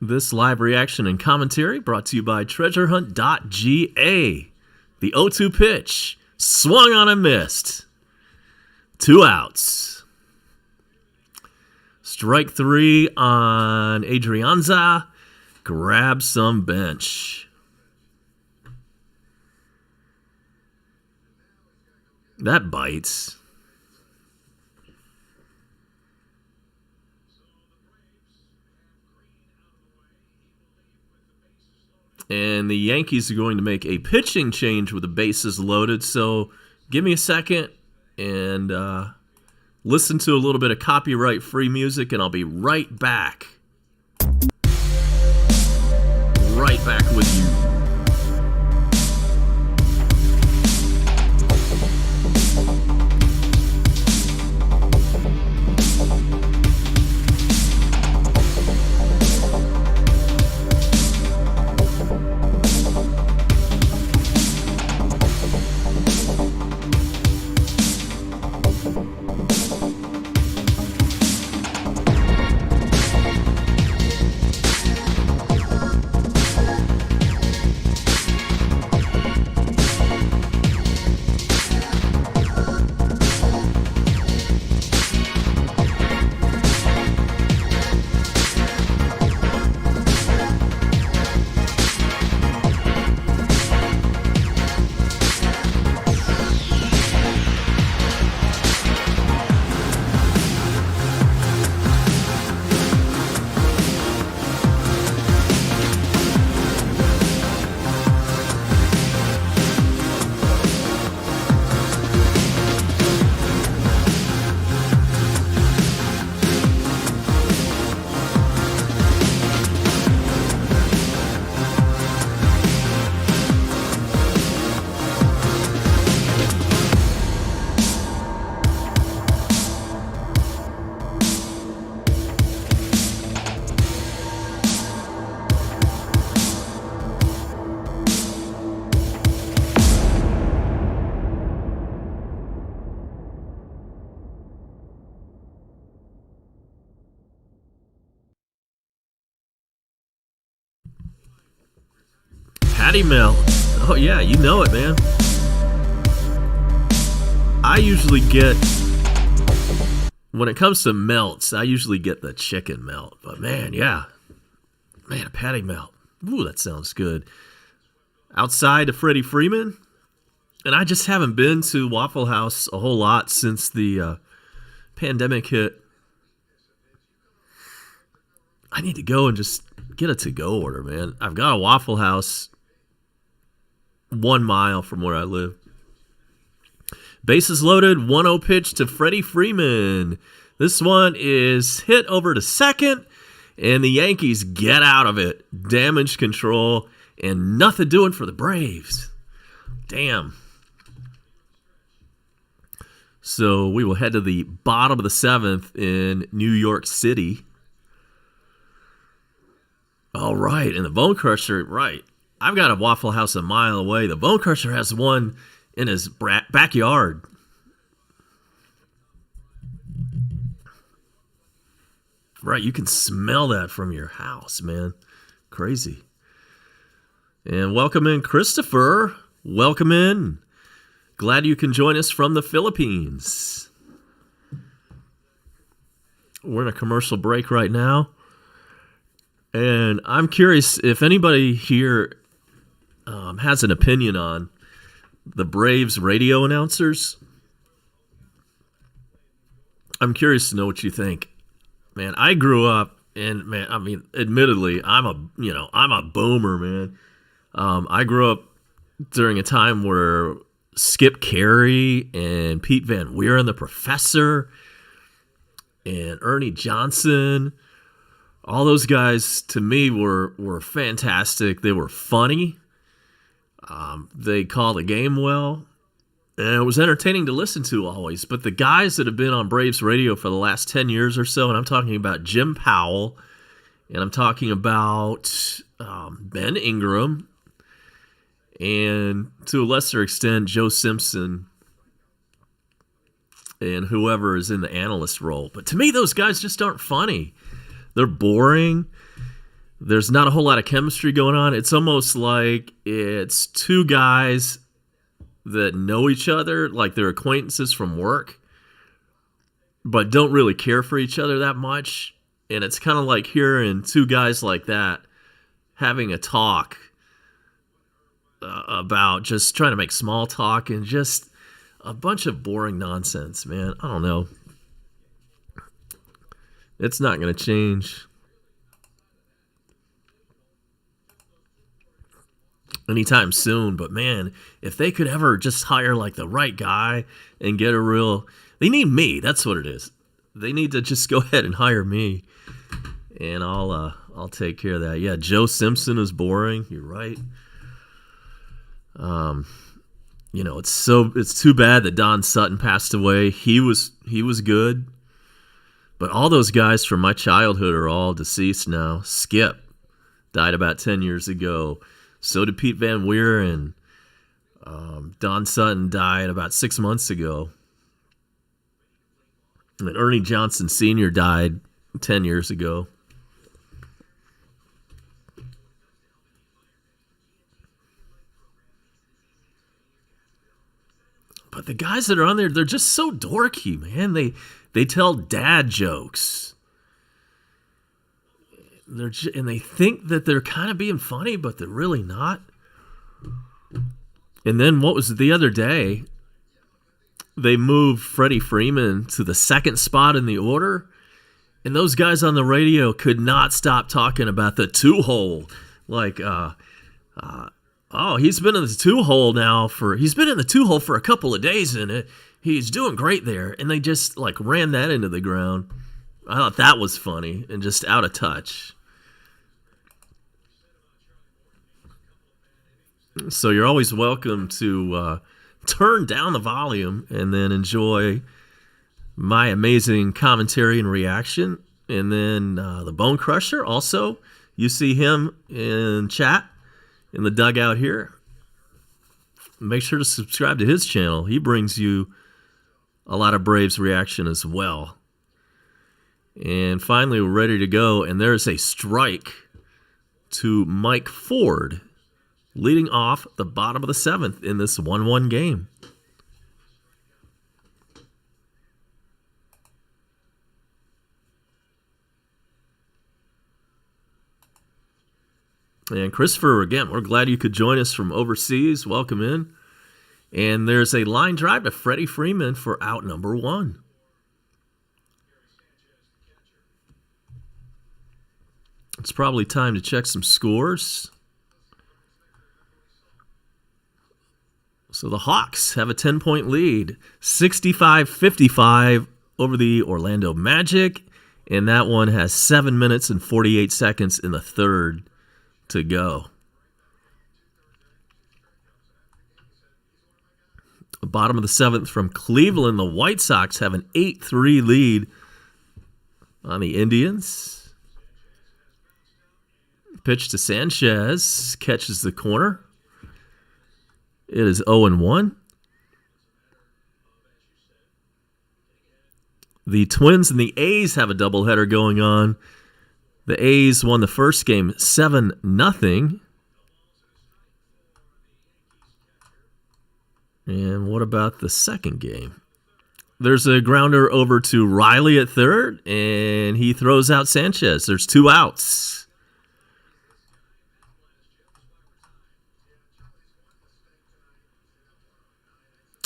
This live reaction and commentary brought to you by treasurehunt.ga. The 0-2 pitch. Swung on and missed. 2 outs. Strike 3 on Adrianza. Grab some bench. That bites. And the Yankees are going to make a pitching change with the bases loaded. So give me a second and listen to a little bit of copyright-free music, and I'll be right back. Right back with you. patty melt. Oh yeah, you know it, man. I usually get, when it comes to melts, I usually get the chicken melt. But man, yeah. Man, a patty melt. Ooh, that sounds good. Outside of Freddie Freeman. And I just haven't been to Waffle House a whole lot since the pandemic hit. I need to go and just get a to-go order, man. I've got a Waffle House 1 mile from where I live. Bases loaded, 1-0 pitch to Freddie Freeman. This one is hit over to second, and the Yankees get out of it. Damage control, and nothing doing for the Braves. Damn. So we will head to the bottom of the 7th in New York City. All right, and the Bone Crusher, right. I've got a Waffle House a mile away. The Bone Crusher has one in his backyard. Right, you can smell that from your house, man. Crazy. And welcome in, Christopher. Welcome in. Glad you can join us from the Philippines. We're in a commercial break right now. And I'm curious if anybody here has an opinion on the Braves radio announcers. I'm curious to know what you think. Man, I grew up, and man, I mean, admittedly, I'm a boomer, man. I grew up during a time where Skip Carey and Pete Van Wieren, the Professor, and Ernie Johnson, all those guys to me were fantastic. They were funny. They called the game well. And it was entertaining to listen to always. But the guys that have been on Braves radio for the last 10 years or so, and I'm talking about Jim Powell, and I'm talking about Ben Ingram, and to a lesser extent, Joe Simpson, and whoever is in the analyst role. But to me, those guys just aren't funny. They're boring. There's not a whole lot of chemistry going on. It's almost like it's two guys that know each other, like they're acquaintances from work, but don't really care for each other that much. And it's kind of like hearing two guys like that having a talk about just trying to make small talk and just a bunch of boring nonsense, man. I don't know. It's not going to change anytime soon, but man, if they could ever just hire like the right guy and get a real, they need me. That's what it is. They need to just go ahead and hire me, and I'll take care of that. Yeah, Joe Simpson is boring. You're right. It's too bad that Don Sutton passed away. He was good, but all those guys from my childhood are all deceased now. Skip died about 10 years ago. So did Pete Van Wieren. Don Sutton died about 6 months ago. And Ernie Johnson Sr. died 10 years ago. But the guys that are on there, they're just so dorky, man. They tell dad jokes. And they think that they're kind of being funny, but they're really not. And then what was it the other day? They moved Freddie Freeman to the second spot in the order, and those guys on the radio could not stop talking about the two-hole. Like, he's been in the two-hole now he's been in the two-hole for a couple of days in it. He's doing great there. And they just, like, ran that into the ground. I thought that was funny and just out of touch. So you're always welcome to turn down the volume and then enjoy my amazing commentary and reaction. And then the Bone Crusher also, you see him in chat in the dugout here. Make sure to subscribe to his channel. He brings you a lot of Braves reaction as well. And finally, we're ready to go. And there's a strike to Mike Ford leading off the bottom of the 7th in this 1-1 game. And Christopher, again, we're glad you could join us from overseas. Welcome in. And there's a line drive to Freddie Freeman for out number 1. It's probably time to check some scores. So the Hawks have a 10-point lead, 65-55 over the Orlando Magic, and that one has 7 minutes and 48 seconds in the third to go. The bottom of the 7th from Cleveland, the White Sox have an 8-3 lead on the Indians. Pitch to Sanchez, catches the corner. It is 0-1. The Twins and the A's have a doubleheader going on. The A's won the first game 7-0. And what about the second game? There's a grounder over to Riley at third, and he throws out Sanchez. There's 2 outs.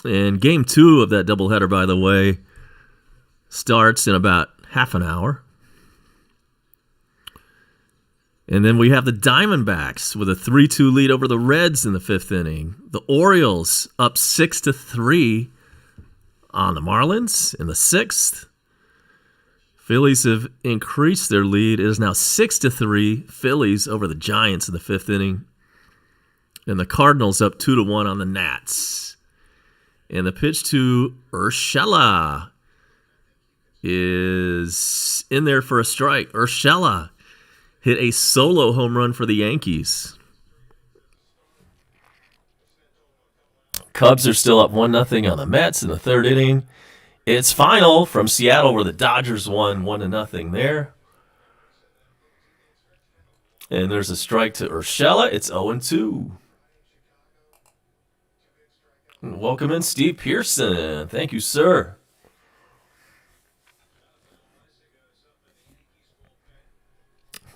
And game 2 of that doubleheader, by the way, starts in about half an hour. And then we have the Diamondbacks with a 3-2 lead over the Reds in the 5th inning. The Orioles up 6-3 on the Marlins in the 6th. Phillies have increased their lead. It is now 6-3 Phillies over the Giants in the 5th inning. And the Cardinals up 2-1 on the Nats. And the pitch to Urshela is in there for a strike. Urshela hit a solo home run for the Yankees. Cubs are still up 1-0 on the Mets in the 3rd inning. It's final from Seattle where the Dodgers won 1-0 there. And there's a strike to Urshela. It's 0-2. Welcome in, Steve Pearson. Thank you, sir.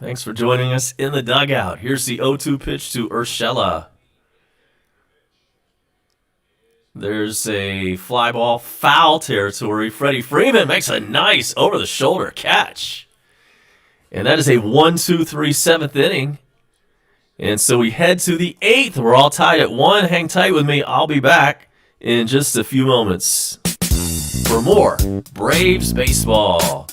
Thanks for joining us in the dugout. Here's the 0-2 pitch to Urshela. There's a fly ball, foul territory. Freddie Freeman makes a nice over-the-shoulder catch. And that is a 1-2-3 7th inning. And so we head to the 8th. We're all tied at 1. Hang tight with me. I'll be back in just a few moments for more Braves baseball.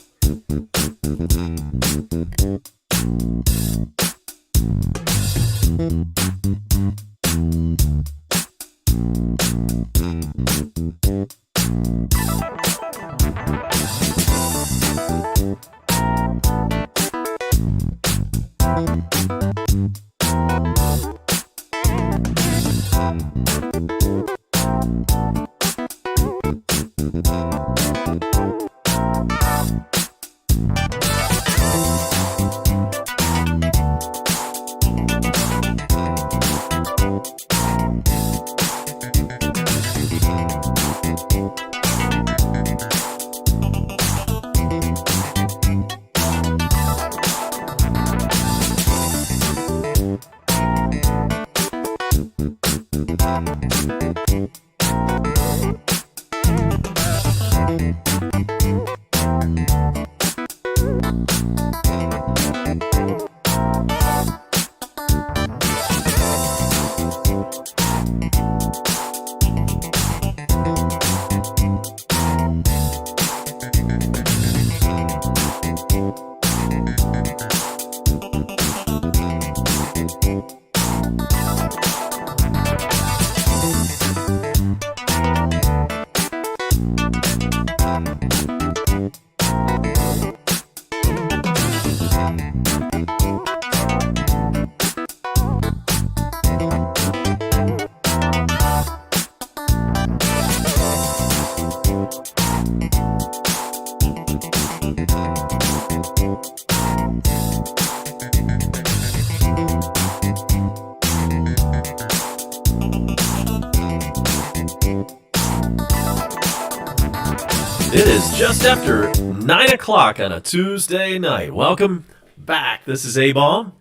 It is just after 9 o'clock on a Tuesday night. Welcome back. This is A-Bomb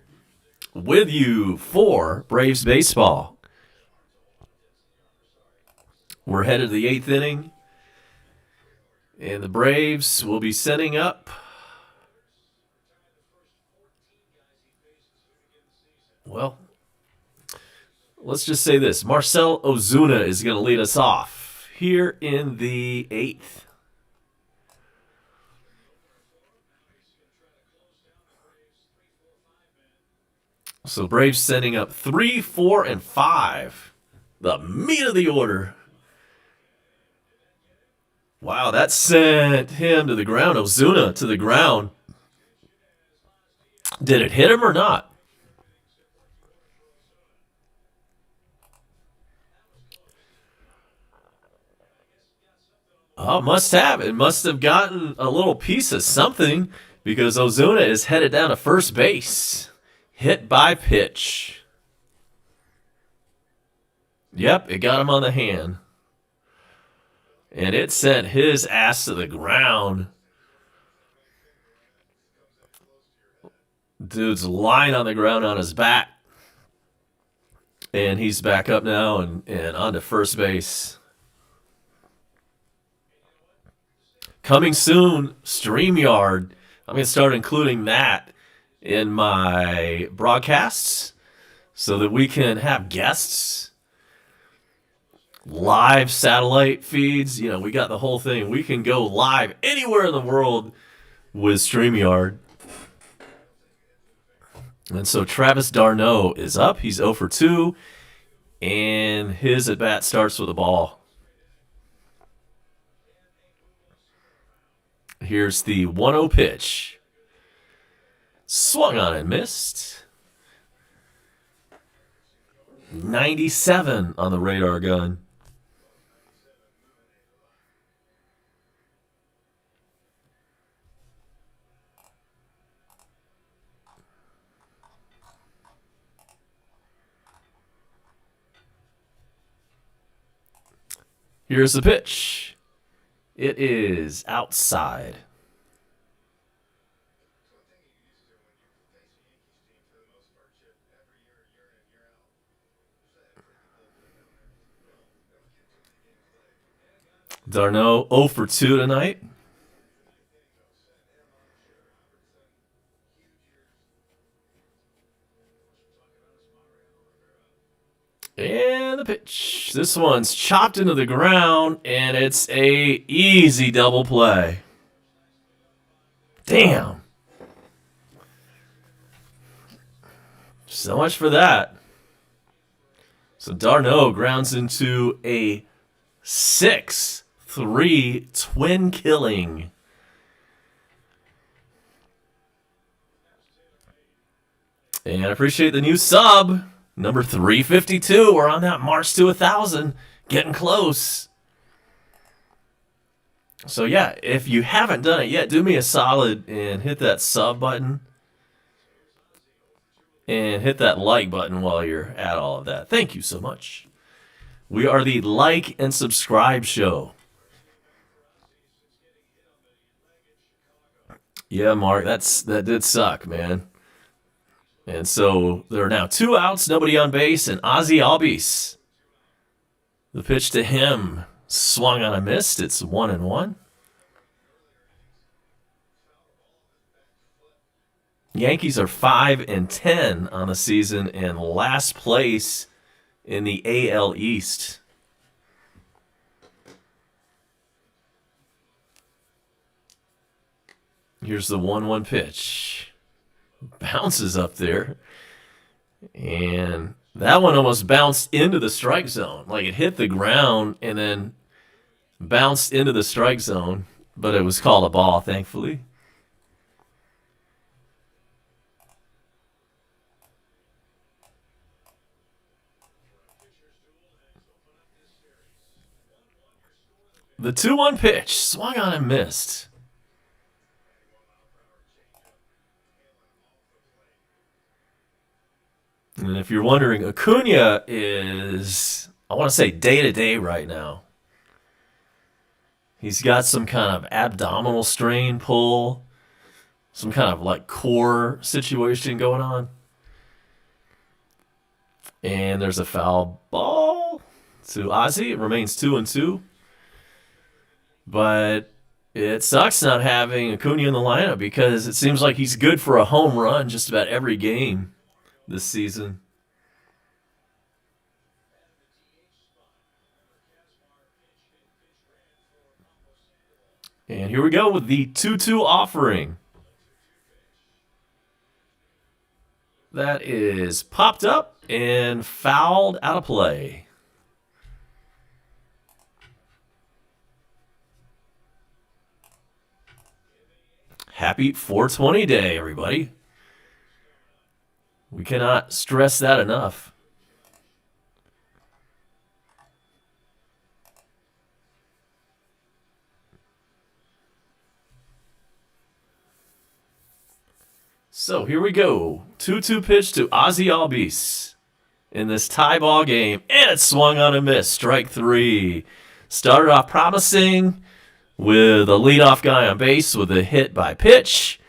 with you for Braves Baseball. We're headed to the 8th inning, and the Braves will be setting up. Well, let's just say this. Marcell Ozuna is going to lead us off here in the 8th. So Braves setting up 3, 4, and 5. The meat of the order. Wow, that sent him to the ground. Ozuna to the ground. Did it hit him or not? Oh, must have. It must have gotten a little piece of something because Ozuna is headed down to first base. Hit by pitch. Yep, it got him on the hand. And it sent his ass to the ground. Dude's lying on the ground on his back. And he's back up now and onto first base. Coming soon, StreamYard. I'm going to start including that in my broadcasts so that we can have guests, live satellite feeds. You know, we got the whole thing. We can go live anywhere in the world with StreamYard. And so Travis d'Arnaud is up. He's 0 for 2, and his at-bat starts with a ball. Here's the 1-0 pitch. Swung on and missed. 97 on the radar gun. Here's the pitch. It is outside. d'Arnaud 0 for 2 tonight. And the pitch. This one's chopped into the ground, and it's a easy double play. Damn. So much for that. So d'Arnaud grounds into a 6-3 twin killing. And I appreciate the new sub. Number 352. We're on that march to 1,000. Getting close. So yeah, if you haven't done it yet, do me a solid and hit that sub button. And hit that like button while you're at all of that. Thank you so much. We are the Like and Subscribe Show. Yeah, Mark, that did suck, man. And so there are now 2 outs, nobody on base, and Ozzy Albies. The pitch to him swung on a missed. It's 1-1. Yankees are 5-10 on the season and last place in the AL East. Here's the 1-1 pitch. Bounces up there. And that one almost bounced into the strike zone. Like it hit the ground and then bounced into the strike zone. But it was called a ball, thankfully. The 2-1 pitch swung on and missed. And if you're wondering, Acuna is, I want to say, day-to-day right now. He's got some kind of abdominal strain pull, some kind of like core situation going on. And there's a foul ball to Ozzy. It remains 2-2. But it sucks not having Acuna in the lineup because it seems like he's good for a home run just about every game this season. And here we go with the 2-2 offering. That is popped up and fouled out of play. Happy 420 day, everybody. We cannot stress that enough. So here we go. 2-2 pitch to Ozzy Albies in this tie ball game. And it swung on a miss. Strike 3. Started off promising with a leadoff guy on base with a hit by pitch.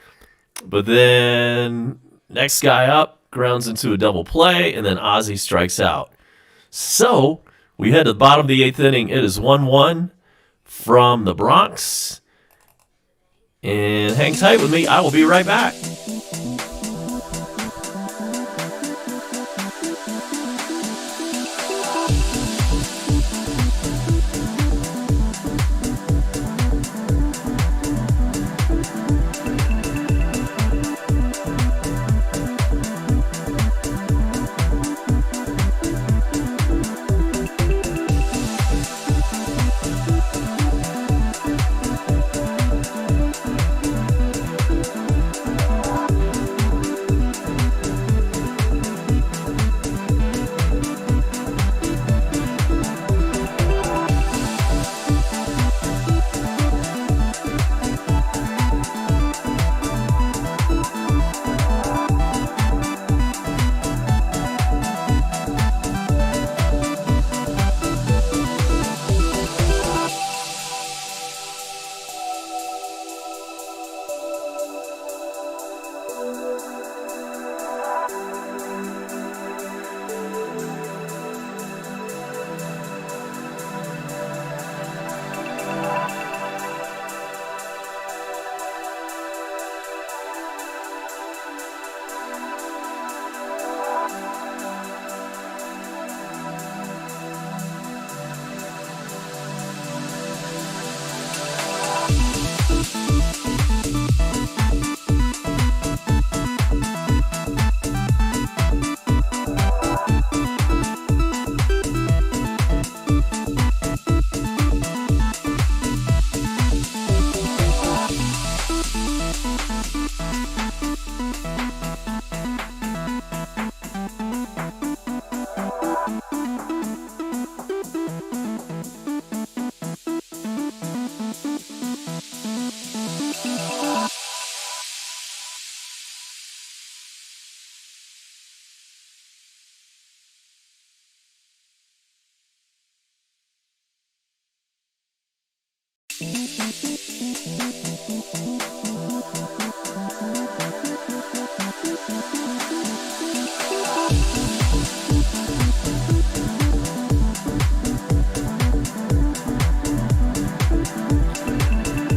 But then next guy up grounds into a double play, and then Ozzy strikes out. So we head to the bottom of the 8th inning. It is 1-1 from the Bronx. And hang tight with me. I will be right back.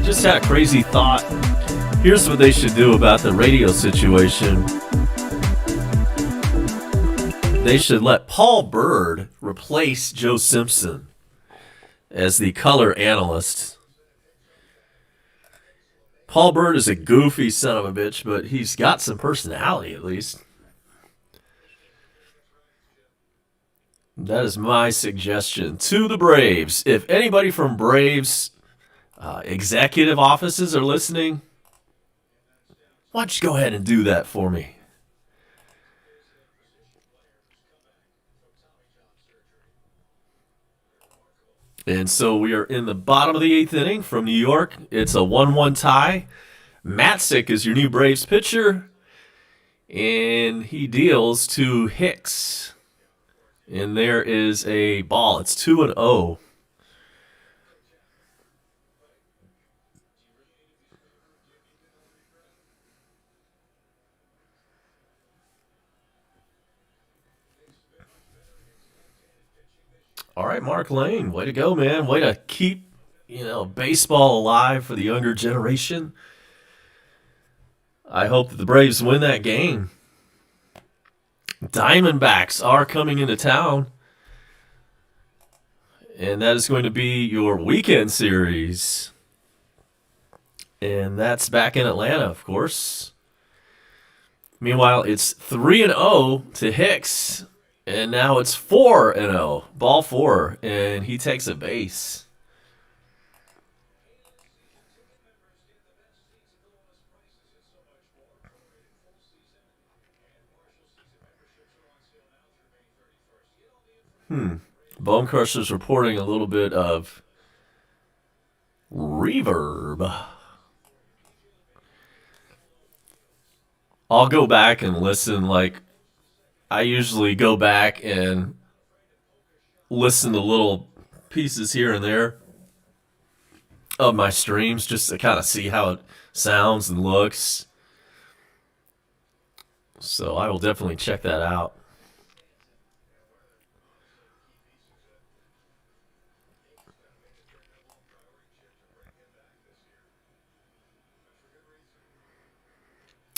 Just had a crazy thought. Here's what they should do about the radio situation. They should let Paul Bird replace Joe Simpson as the color analyst. Paul Bird is a goofy son of a bitch, but he's got some personality at least. That is my suggestion to the Braves. If anybody from Braves executive offices are listening, why don't you go ahead and do that for me? And so we are in the bottom of the 8th inning from New York. It's a 1-1 tie. Matzik is your new Braves pitcher, and he deals to Hicks. And there is a ball. It's 2-0. All right, Mark Lane, way to go, man. Way to keep, baseball alive for the younger generation. I hope that the Braves win that game. Diamondbacks are coming into town, and that is going to be your weekend series. And that's back in Atlanta, of course. Meanwhile, it's 3-0 to Hicks, and now it's 4-0, ball four, and he takes a base. Bone Crusher's reporting a little bit of reverb. I'll go back and listen. Like, I usually go back and listen to little pieces here and there of my streams just to kind of see how it sounds and looks. So I will definitely check that out.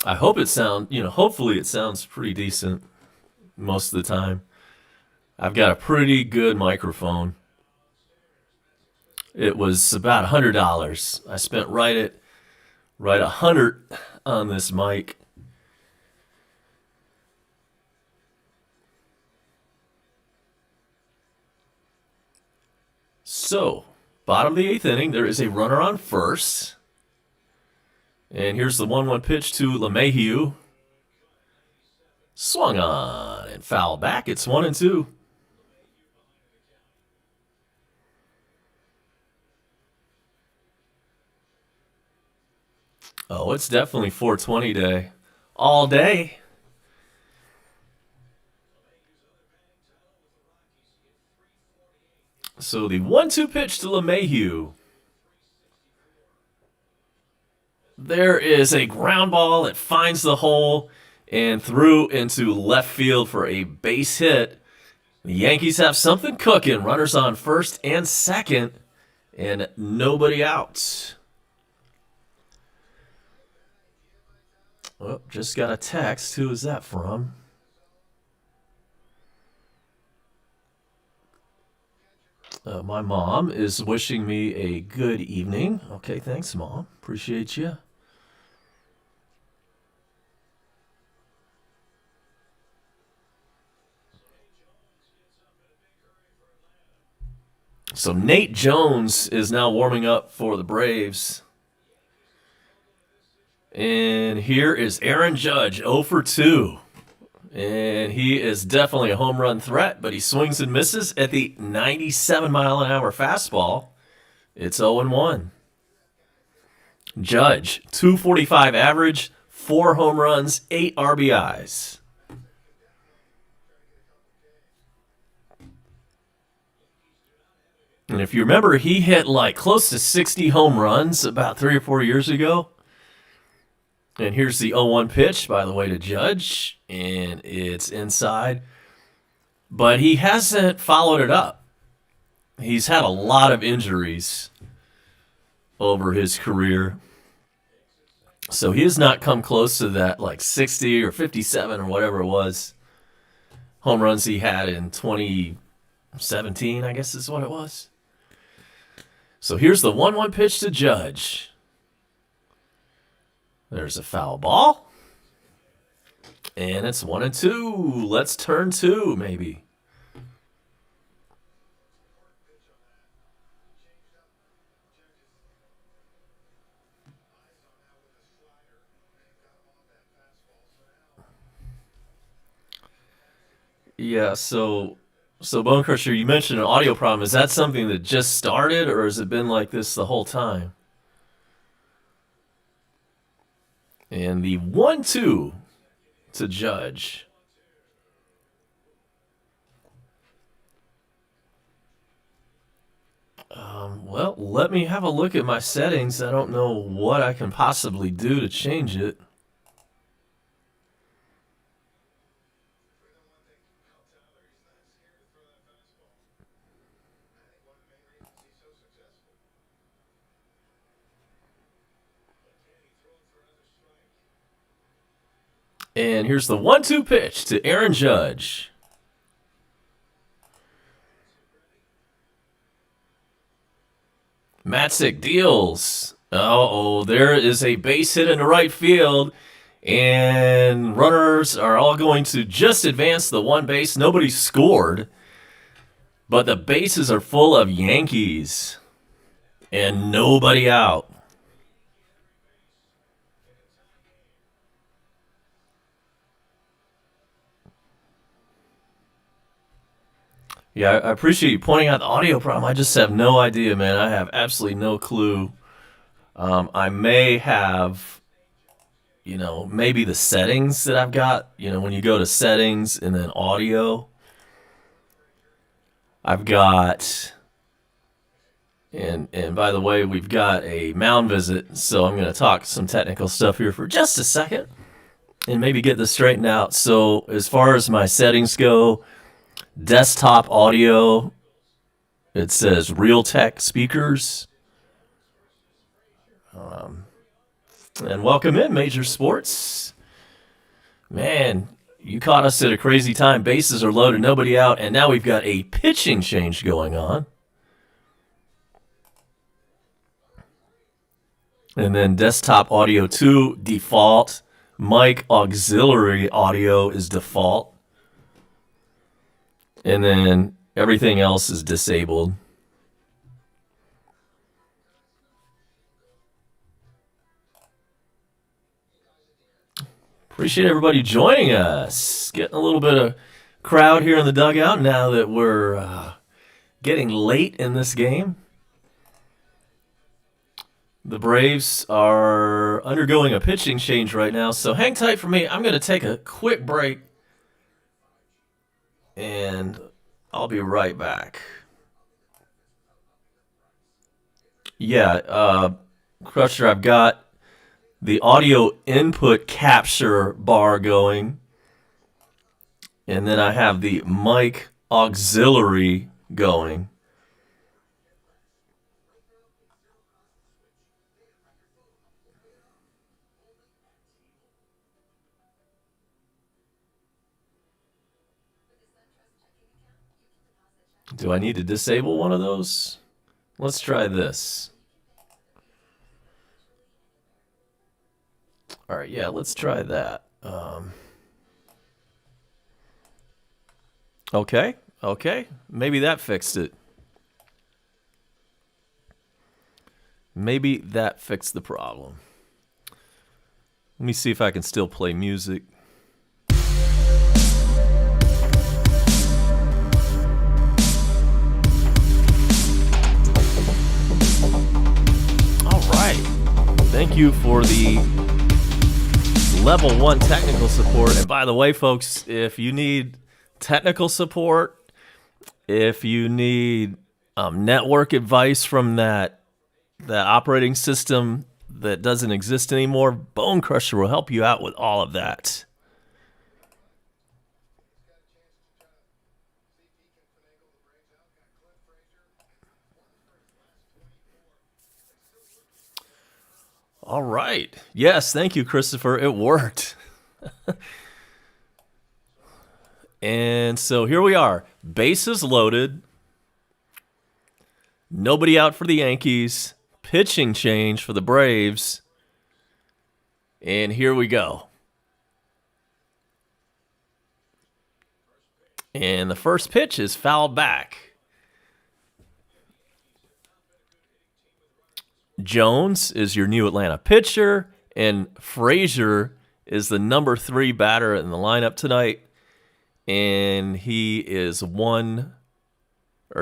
I hope hopefully it sounds pretty decent most of the time. I've got a pretty good microphone. It was about $100. I spent right $100 on this mic. So, bottom of the eighth inning, there is a runner on first. And here's the 1-1 pitch to LeMahieu. Swung on and foul back. It's 1-2. Oh, it's definitely 420 day. All day. So the 1-2 pitch to LeMahieu. There is a ground ball that finds the hole and through into left field for a base hit. The Yankees have something cooking. Runners on first and second, and nobody out. Oh, just got a text. Who is that from? My mom is wishing me a good evening. Okay, thanks, Mom. Appreciate you. So Nate Jones is now warming up for the Braves. And here is Aaron Judge, 0 for 2. And he is definitely a home run threat, but he swings and misses at the 97-mile-an-hour fastball. It's 0-1. Judge, 245 average, 4 home runs, 8 RBIs. And if you remember, he hit like close to 60 home runs about 3 or 4 years ago. And here's the 0-1 pitch, by the way, to Judge. And it's inside. But he hasn't followed it up. He's had a lot of injuries over his career. So he has not come close to that like 60 or 57 or whatever it was home runs he had in 2017, I guess is what it was. So here's the 1-1 pitch to Judge. There's a foul ball. And it's 1-2. Let's turn 2, maybe. Yeah, so Bone Crusher, you mentioned an audio problem. Is that something that just started, or has it been like this the whole time? And the 1-2 to Judge. Well, let me have a look at my settings. I don't know what I can possibly do to change it. And here's the 1-2 pitch to Aaron Judge. Matzik deals. Uh-oh, there is a base hit into right field. And runners are all going to just advance the one base. Nobody scored. But the bases are full of Yankees. And nobody out. Yeah, I appreciate you pointing out the audio problem. I just have no idea, man. I have absolutely no clue. I may have, maybe the settings that I've got. When you go to settings and then audio, I've got, and by the way, we've got a mound visit, so I'm going to talk some technical stuff here for just a second and maybe get this straightened out. So as far as my settings go, desktop audio, it says Realtek speakers. And welcome in, Major Sports. Man, you caught us at a crazy time. Bases are loaded, nobody out, and now we've got a pitching change going on. And then desktop audio 2, default. Mic auxiliary audio is default. And then everything else is disabled. Appreciate everybody joining us. Getting a little bit of crowd here in the dugout now that we're getting late in this game. The Braves are undergoing a pitching change right now, so hang tight for me. I'm going to take a quick break, and I'll be right back. Yeah, Crusher, I've got the audio input capture bar going, and then I have the mic auxiliary going. Do I need to disable one of those? Let's try this. All right, yeah, let's try that. Okay, maybe that fixed it. Maybe that fixed the problem. Let me see if I can still play music. All right. Thank you for the level 1 technical support. And by the way, folks, if you need technical support, if you need network advice from that operating system that doesn't exist anymore, Bone Crusher will help you out with all of that. All right. Yes, thank you, Christopher. It worked. And so here we are. Bases loaded. Nobody out for the Yankees. Pitching change for the Braves. And here we go. And the first pitch is fouled back. Jones is your new Atlanta pitcher, and Frazier is the number 3 batter in the lineup tonight. And he is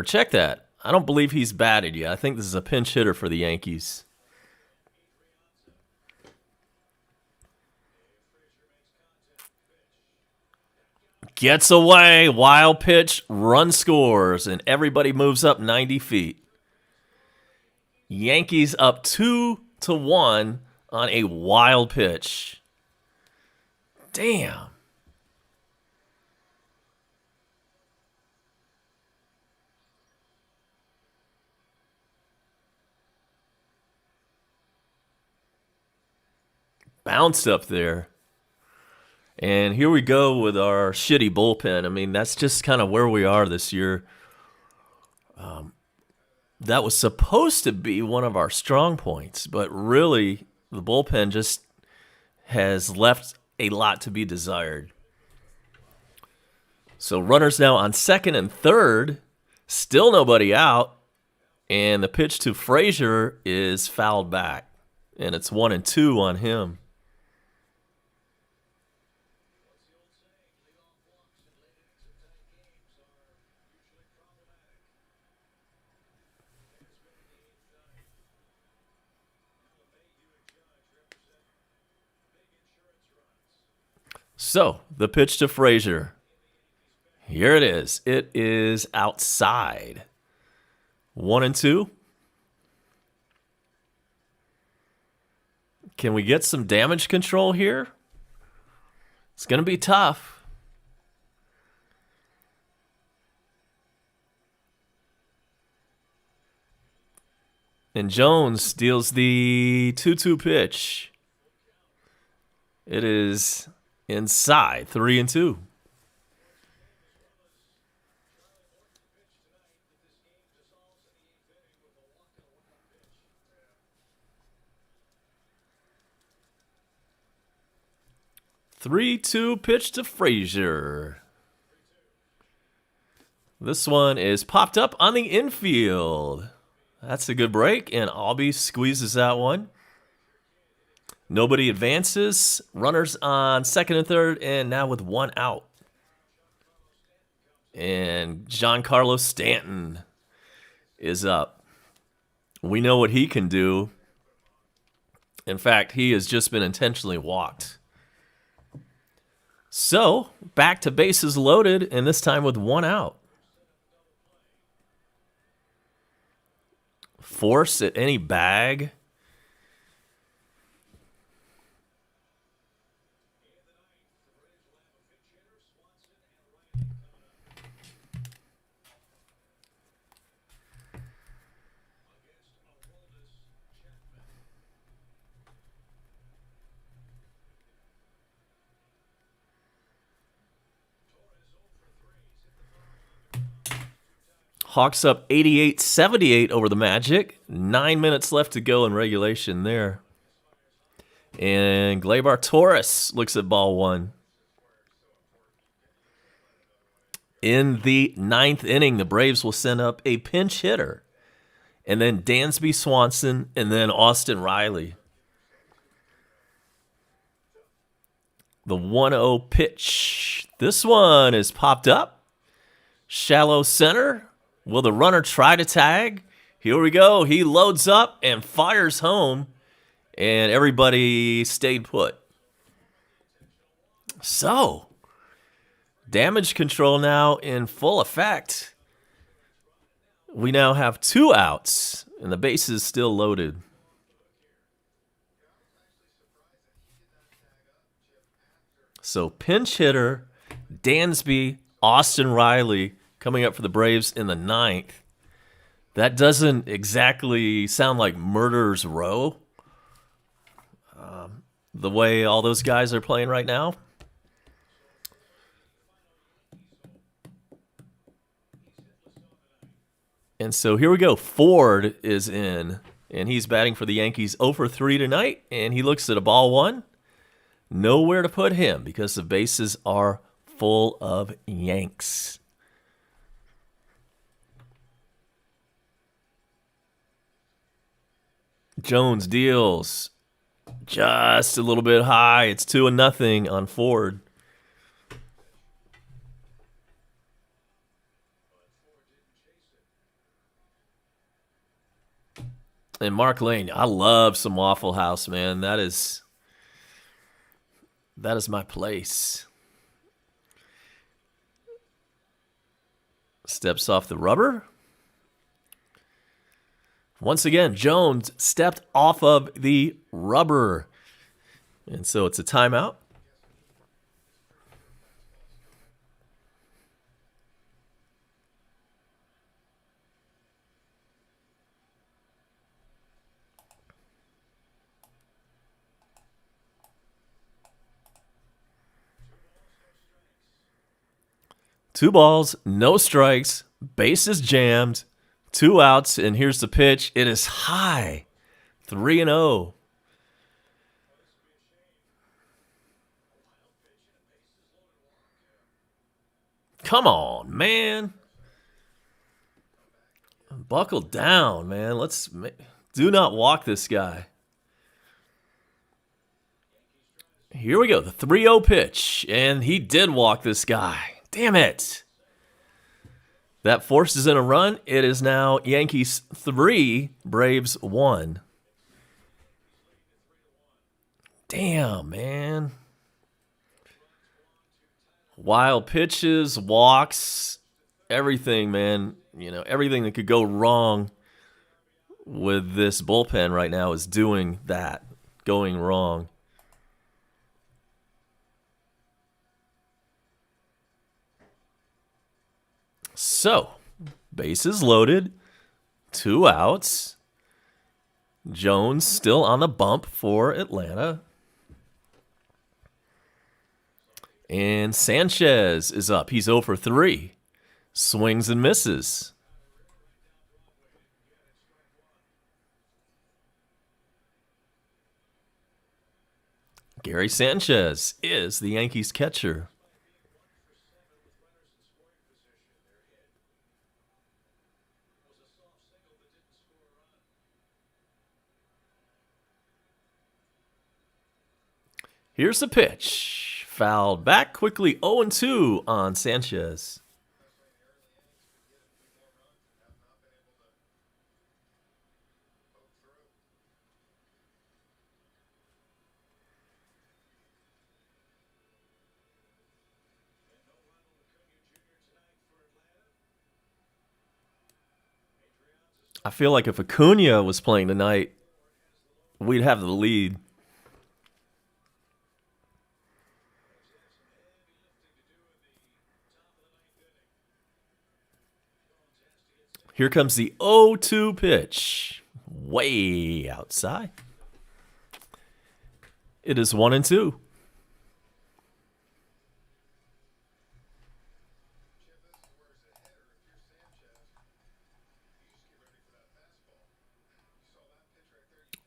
check that. I don't believe he's batted yet. I think this is a pinch hitter for the Yankees. Gets away, wild pitch, run scores, and everybody moves up 90 feet. Yankees up 2-1 on a wild pitch. Damn. Bounced up there. And here we go with our shitty bullpen. I mean, that's just kind of where we are this year. That was supposed to be one of our strong points, but really, the bullpen just has left a lot to be desired. So runners now on second and third, still nobody out, and the pitch to Frazier is fouled back, and it's 1-2 on him. So the pitch to Frazier. Here it is. It is outside. 1-2. Can we get some damage control here? It's going to be tough. And Jones deals the 2-2 pitch. It is inside. 3-2. Three-two pitch to Frazier. This one is popped up on the infield. That's a good break, and Albie squeezes that one. Nobody advances. Runners on second and third, and now with one out. And Giancarlo Stanton is up. We know what he can do. In fact, he has just been intentionally walked. So, back to bases loaded, and this time with one out. Force at any bag. Hawks up 88-78 over the Magic. 9 minutes left to go in regulation there. And Gleyber Torres looks at ball one. In the ninth inning, the Braves will send up a pinch hitter. And then Dansby Swanson, and then Austin Riley. The 1-0 pitch. This one is popped up. Shallow center. Will the runner try to tag? Here we go. He loads up and fires home, and everybody stayed put. So, damage control now in full effect. We now have 2 outs, and the bases still loaded. So, pinch hitter, Dansby, Austin Riley, coming up for the Braves in the ninth. That doesn't exactly sound like murderer's row, the way all those guys are playing right now. And so here we go. Ford is in, and he's batting for the Yankees 0 for 3 tonight, and he looks at a ball one. Nowhere to put him because the bases are full of Yanks. Jones deals just a little bit high. It's 2-0 on Ford. And Mark Lane, I love some Waffle House, man. That is my place. Steps off the rubber. Once again, Jones stepped off of the rubber. And so it's a timeout. 2 balls, no strikes, bases jammed, 2 outs, and here's the pitch. It is high, 3-0. Come on, man. Buckle down, man. Do not walk this guy. Here we go, the 3-0 pitch, and he did walk this guy. Damn it. That forces in a run. It is now Yankees 3, Braves 1. Damn, man. Wild pitches, walks, everything, man. You know, everything that could go wrong with this bullpen right now is doing that, going wrong. So, bases loaded, 2 outs. Jones still on the bump for Atlanta. And Sanchez is up. He's 0 for 3. Swings and misses. Gary Sanchez is the Yankees catcher. Here's the pitch. Fouled back quickly, 0-2 on Sanchez. I feel like if Acuna was playing tonight, we'd have the lead. Here comes the 0-2 pitch. Way outside. It is 1-2.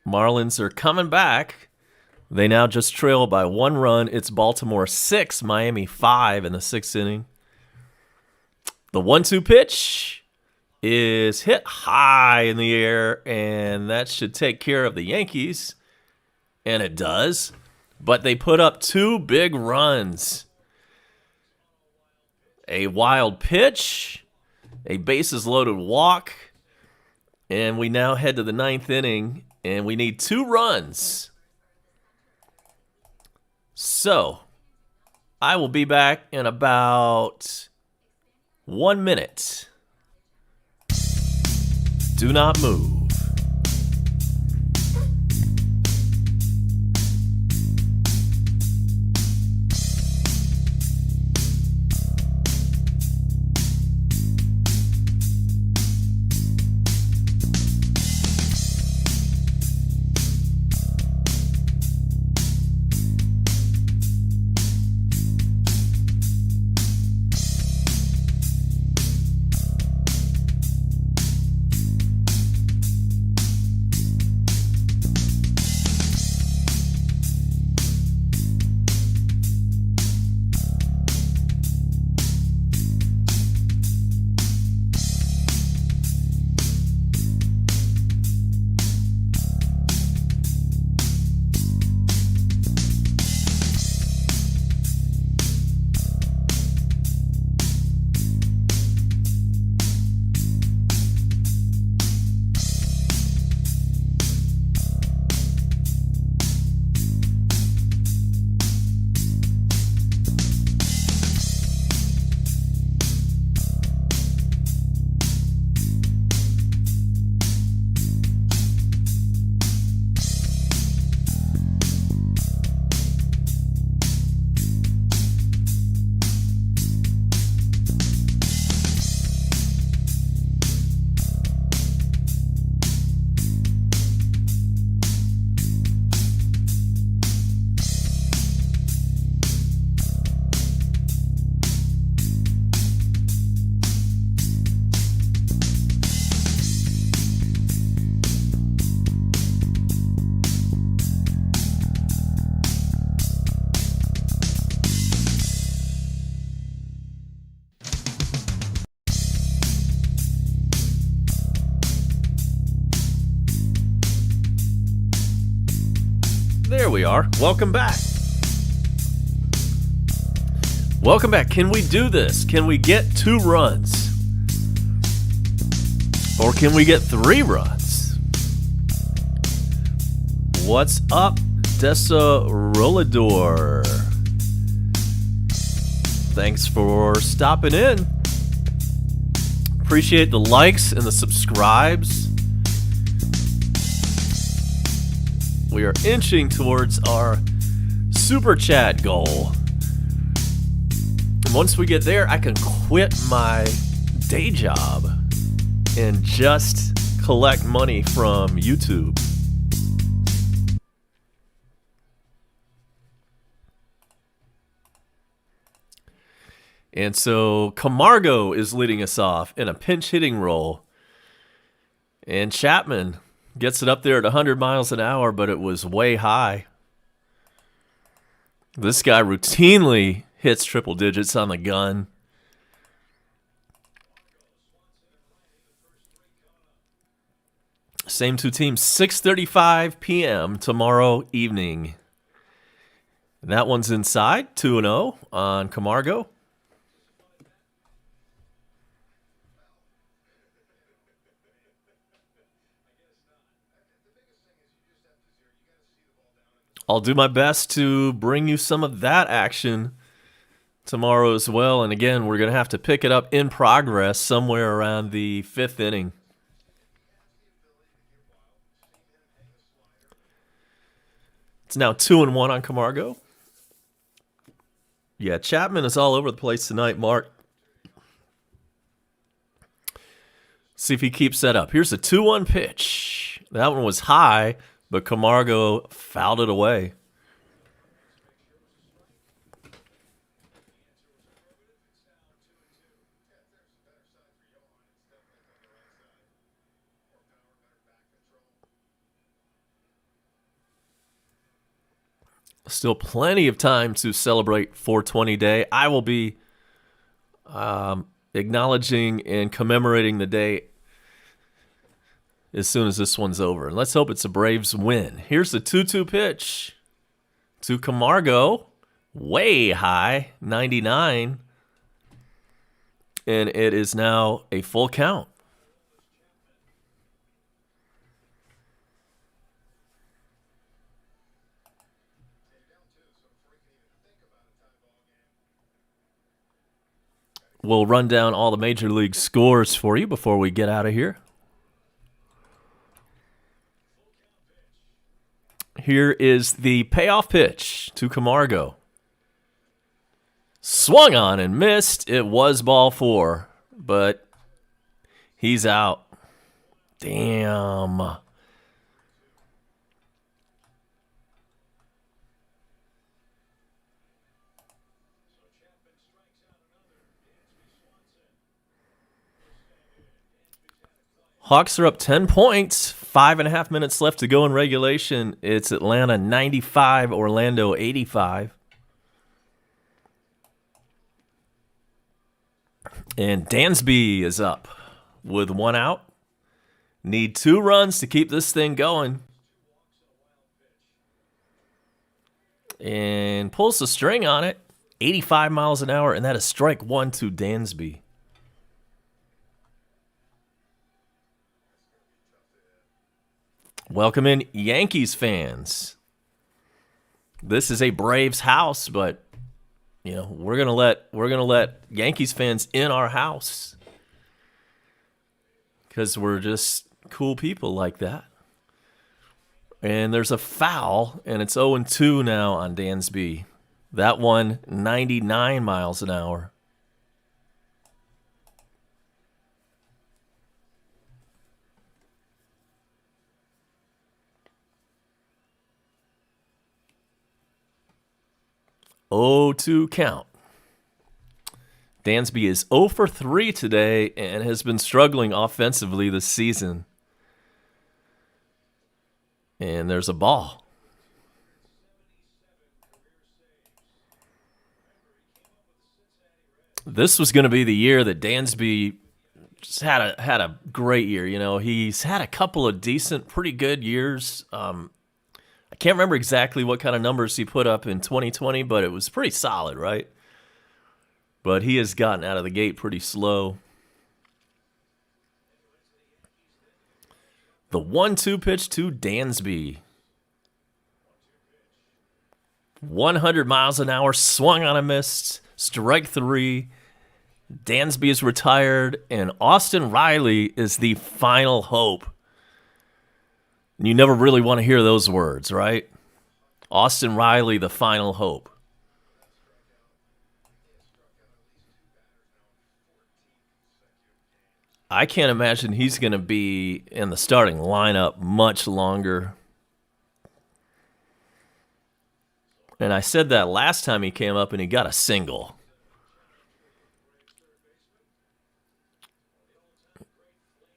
Marlins are coming back. They now just trail by 1 run. It's Baltimore 6, Miami 5 in the 6th inning. The 1-2 pitch is hit high in the air, and that should take care of the Yankees. And it does. But they put up 2 big runs. A wild pitch, a bases-loaded walk, and we now head to the 9th inning, and we need 2 runs. So, I will be back in about 1 minute. Do not move. we are. Welcome back. Welcome back. Can we do this? Can we get 2 runs? Or can we get 3 runs? What's up, Desarolador? Thanks for stopping in. Appreciate the likes and the subscribes. We are inching towards our super chat goal. And once we get there, I can quit my day job and just collect money from YouTube. And so Camargo is leading us off in a pinch hitting role. And Chapman gets it up there at 100 miles an hour, but it was way high. This guy routinely hits triple digits on the gun. Same 2 teams, 6:35 p.m. tomorrow evening. That one's inside, 2-0 on Camargo. I'll do my best to bring you some of that action tomorrow as well. And again, we're going to have to pick it up in progress somewhere around the 5th inning. It's now 2-1 on Camargo. Yeah, Chapman is all over the place tonight, Mark. See if he keeps that up. Here's a 2-1 pitch. That one was high, but Camargo fouled it away. Still plenty of time to celebrate 420 Day. I will be acknowledging and commemorating the day as soon as this one's over. And let's hope it's a Braves win. Here's the 2-2 pitch to Camargo. Way high, 99. And it is now a full count. We'll run down all the Major League scores for you before we get out of here. Here is the payoff pitch to Camargo. Swung on and missed. It was ball 4, but he's out. Damn. Hawks are up 10 points. 5.5 minutes left to go in regulation. It's Atlanta 95, Orlando 85. And Dansby is up with 1 out. Need 2 runs to keep this thing going. And pulls the string on it. 85 miles an hour, and that is strike 1 to Dansby. Welcome in, Yankees fans. This is a Braves house, but you know we're gonna let Yankees fans in our house because we're just cool people like that. And there's a foul, and it's 0-2 now on Dansby. That one, 99 miles an hour. Oh, 2 count. Dansby is 0 for 3 today and has been struggling offensively this season. And there's a ball. This was going to be the year that Dansby just had a great year. You know, he's had a couple of decent, pretty good years. I Can't remember exactly what kind of numbers he put up in 2020, but it was pretty solid, right? But he has gotten out of the gate pretty slow. The 1-2 pitch to Dansby. 100 miles an hour, swung on a miss, strike 3. Dansby is retired, and Austin Riley is the final hope. You never really want to hear those words, right? Austin Riley, the final hope. I can't imagine he's going to be in the starting lineup much longer. And I said that last time he came up and he got a single.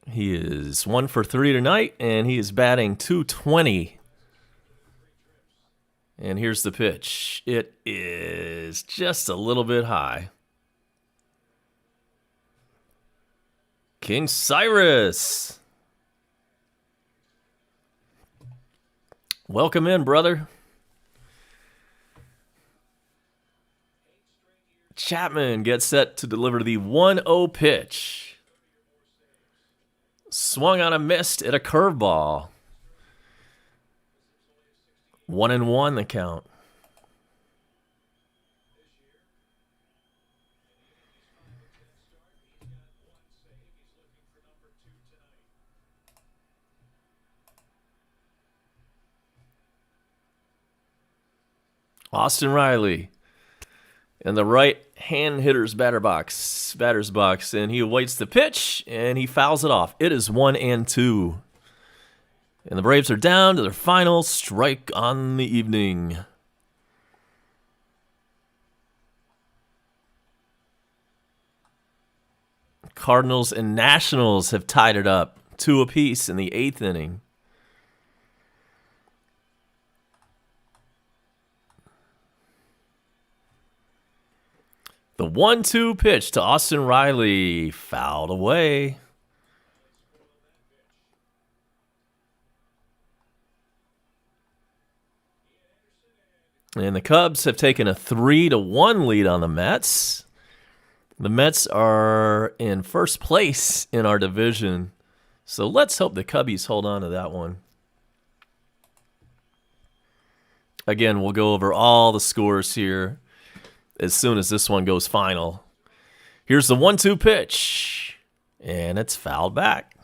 He is 1 for 3 tonight, and he is batting .220. And here's the pitch. It is just a little bit high. King Cyrus. Welcome in, brother. Chapman gets set to deliver the 1-0 pitch. Swung on a missed at a curveball. 1-1 the count. Austin Riley in the right hand hitter's batter's box, and he awaits the pitch, and he fouls it off. It is 1-2. And the Braves are down to their final strike on the evening. Cardinals and Nationals have tied it up 2 apiece in the 8th inning. The 1-2 pitch to Austin Riley, fouled away. And the Cubs have taken a 3-1 lead on the Mets. The Mets are in first place in our division, so let's hope the Cubbies hold on to that one. Again, we'll go over all the scores here as soon as this one goes final. Here's the 1-2 pitch, and it's fouled back.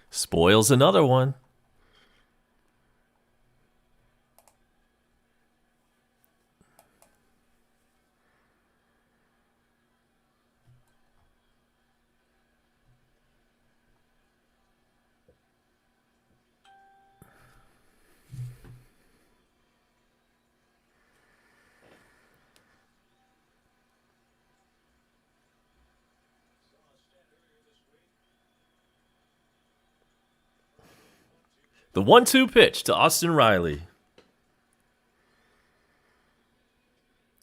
Spoils another one. The 1-2 pitch to Austin Riley.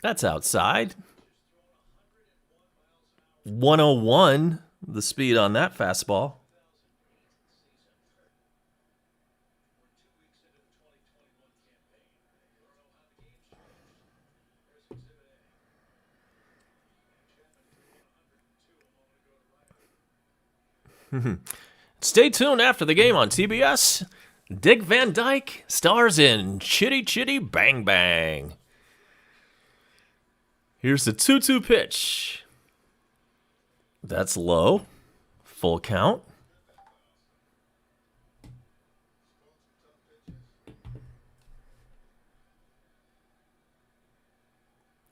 That's outside. 101, the speed on that fastball. Stay tuned after the game on TBS. Dick Van Dyke stars in Chitty Chitty Bang Bang. Here's the 2-2 pitch. That's low. Full count.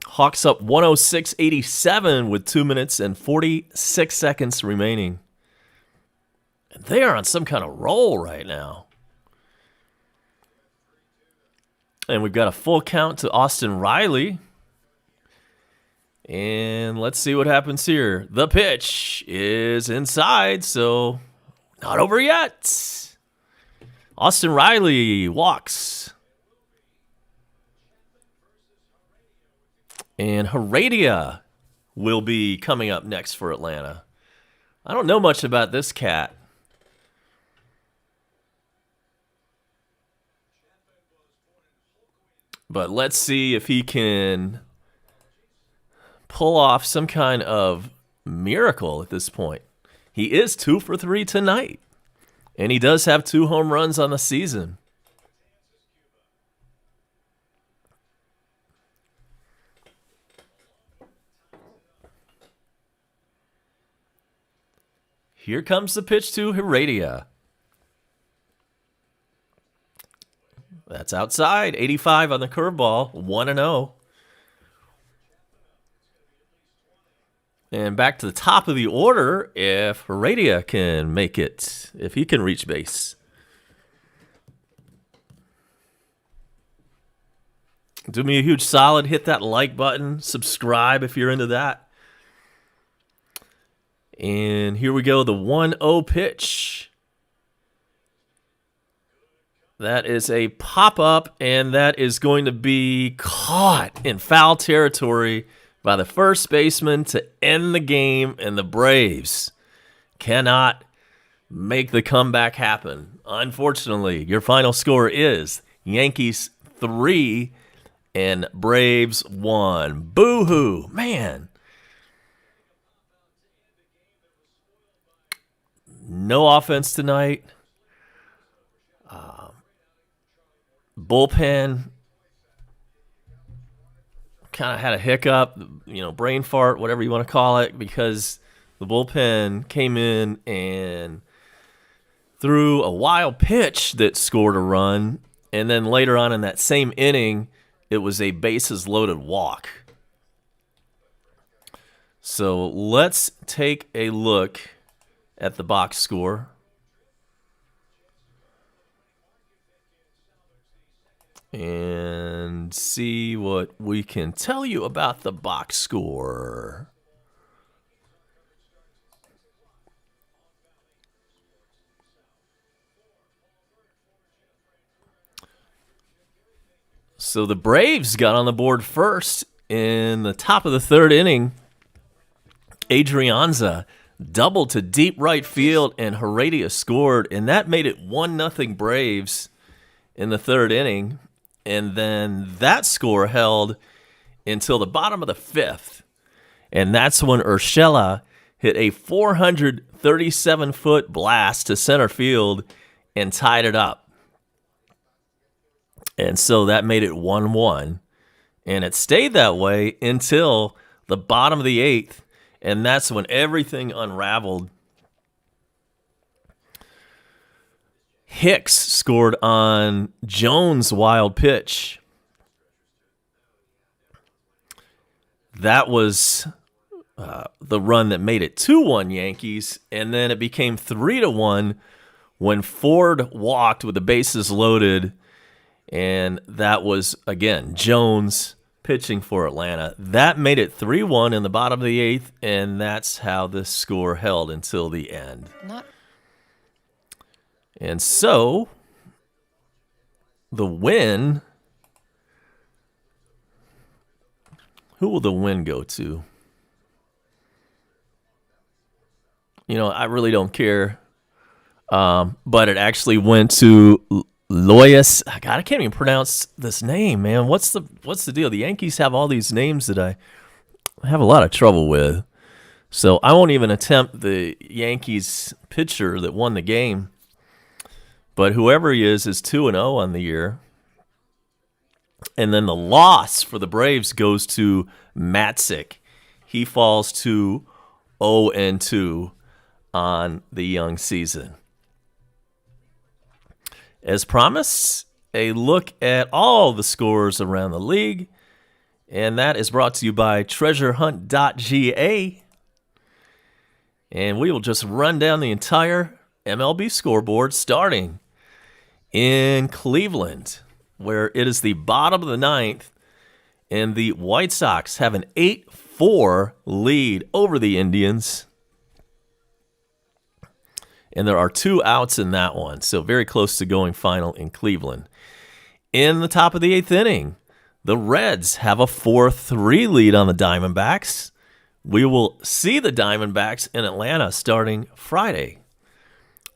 Hawks up 106-87 with 2 minutes and 46 seconds remaining. And they are on some kind of roll right now. And we've got a full count to Austin Riley. And let's see what happens here. The pitch is inside, so not over yet. Austin Riley walks. And Heredia will be coming up next for Atlanta. I don't know much about this cat. But let's see if he can pull off some kind of miracle at this point. He is 2 for 3 tonight, and he does have 2 home runs on the season. Here comes the pitch to Heredia. That's outside. 85 on the curveball. 1-0. And back to the top of the order if Heredia can make it, if he can reach base. Do me a huge solid. Hit that like button. Subscribe if you're into that. And here we go, the 1-0 pitch. That is a pop-up, and that is going to be caught in foul territory by the first baseman to end the game, and the Braves cannot make the comeback happen. Unfortunately, your final score is Yankees 3 and Braves 1. Boo-hoo, man. No offense tonight. Bullpen kind of had a hiccup, brain fart, whatever you want to call it, because the bullpen came in and threw a wild pitch that scored a run, and then later on in that same inning, it was a bases-loaded walk. So let's take a look at the box score. And see what we can tell you about the box score. So the Braves got on the board first in the top of the third inning. Adrianza doubled to deep right field, and Heredia scored, and that made it 1-0 Braves in the third inning. And then that score held until the bottom of the fifth, and that's when Urshela hit a 437-foot blast to center field and tied it up. And so that made it 1-1, and it stayed that way until the bottom of the eighth. And that's when everything unraveled. Hicks scored on Jones' wild pitch. That was the run that made it 2-1 Yankees. And then it became 3-1 when Ford walked with the bases loaded. And that was, again, Jones pitching for Atlanta. That made it 3-1 in the bottom of the eighth, and that's how this score held until the end. And so, the win, who will the win go to? I really don't care, but it actually went to Loyas. God, I can't even pronounce this name, man. What's the deal? The Yankees have all these names that I have a lot of trouble with. So I won't even attempt the Yankees pitcher that won the game. But whoever he is 2-0 on the year. And then the loss for the Braves goes to Matzik. He falls to 0-2 on the young season. As promised, a look at all the scores around the league, and that is brought to you by treasurehunt.ga. And we will just run down the entire MLB scoreboard, starting in Cleveland, where it is the bottom of the ninth, and the White Sox have an 8-4 lead over the Indians. And there are 2 outs in that one, so very close to going final in Cleveland. In the top of the eighth inning, the Reds have a 4-3 lead on the Diamondbacks. We will see the Diamondbacks in Atlanta starting Friday.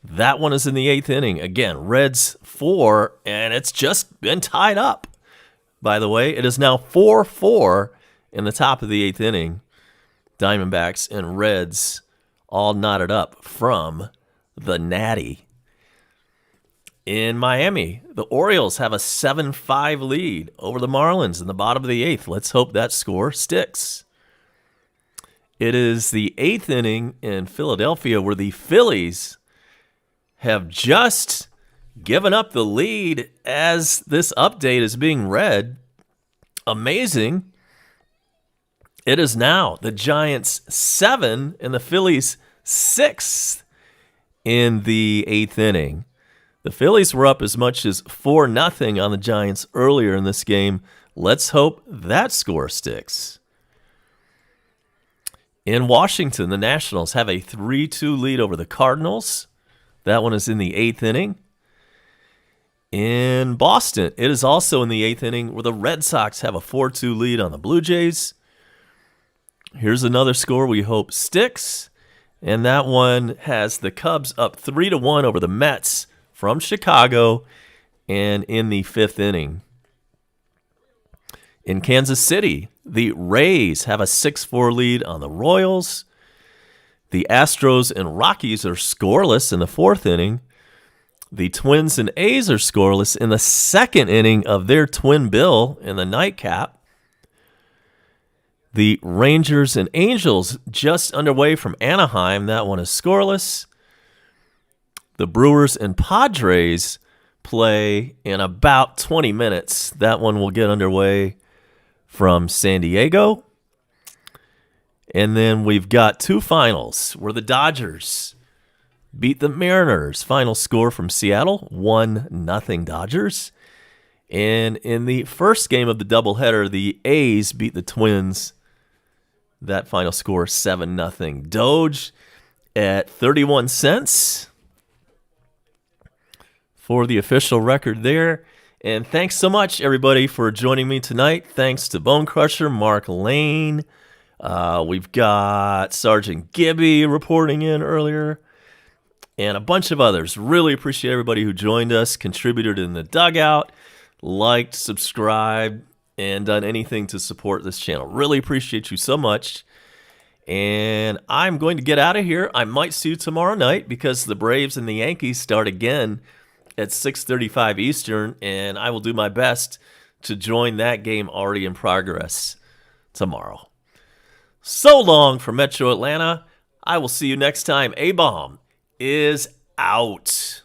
That one is in the eighth inning. Again, Reds 4, and it's just been tied up. by the way. It is now 4-4 in the top of the 8th inning. Diamondbacks and Reds all knotted up from the Natty. In Miami, the Orioles have a 7-5 lead over the Marlins in the bottom of the 8th. Let's hope that score sticks. It is the 8th inning in Philadelphia where the Phillies have just given up the lead as this update is being read. Amazing. It is now the Giants 7 and the Phillies 6 in the 8th inning. The Phillies were up as much as 4-0 on the Giants earlier in this game. Let's hope that score sticks. In Washington, the Nationals have a 3-2 lead over the Cardinals. That one is in the 8th inning. In Boston, it is also in the 8th inning where the Red Sox have a 4-2 lead on the Blue Jays. Here's another score we hope sticks. And that one has the Cubs up 3-1 over the Mets from Chicago and in the 5th inning. In Kansas City, the Rays have a 6-4 lead on the Royals. The Astros and Rockies are scoreless in the 4th inning. The Twins and A's are scoreless in the 2nd inning of their twin bill in the nightcap. The Rangers and Angels just underway from Anaheim. That one is scoreless. The Brewers and Padres play in about 20 minutes. That one will get underway from San Diego. And then we've got 2 finals where the Dodgers beat the Mariners. Final score from Seattle, 1-0 Dodgers. And in the first game of the doubleheader, the A's beat the Twins. That final score, 7-0. Doge at 31 cents for the official record there. And thanks so much, everybody, for joining me tonight. Thanks to Bone Crusher, Mark Lane. We've got Sergeant Gibby reporting in earlier, and a bunch of others. Really appreciate everybody who joined us, contributed in the dugout, liked, subscribed, and done anything to support this channel. Really appreciate you so much. And I'm going to get out of here. I might see you tomorrow night because the Braves and the Yankees start again at 6:35 Eastern, and I will do my best to join that game already in progress tomorrow. So long from Metro Atlanta. I will see you next time. A-Bomb is out.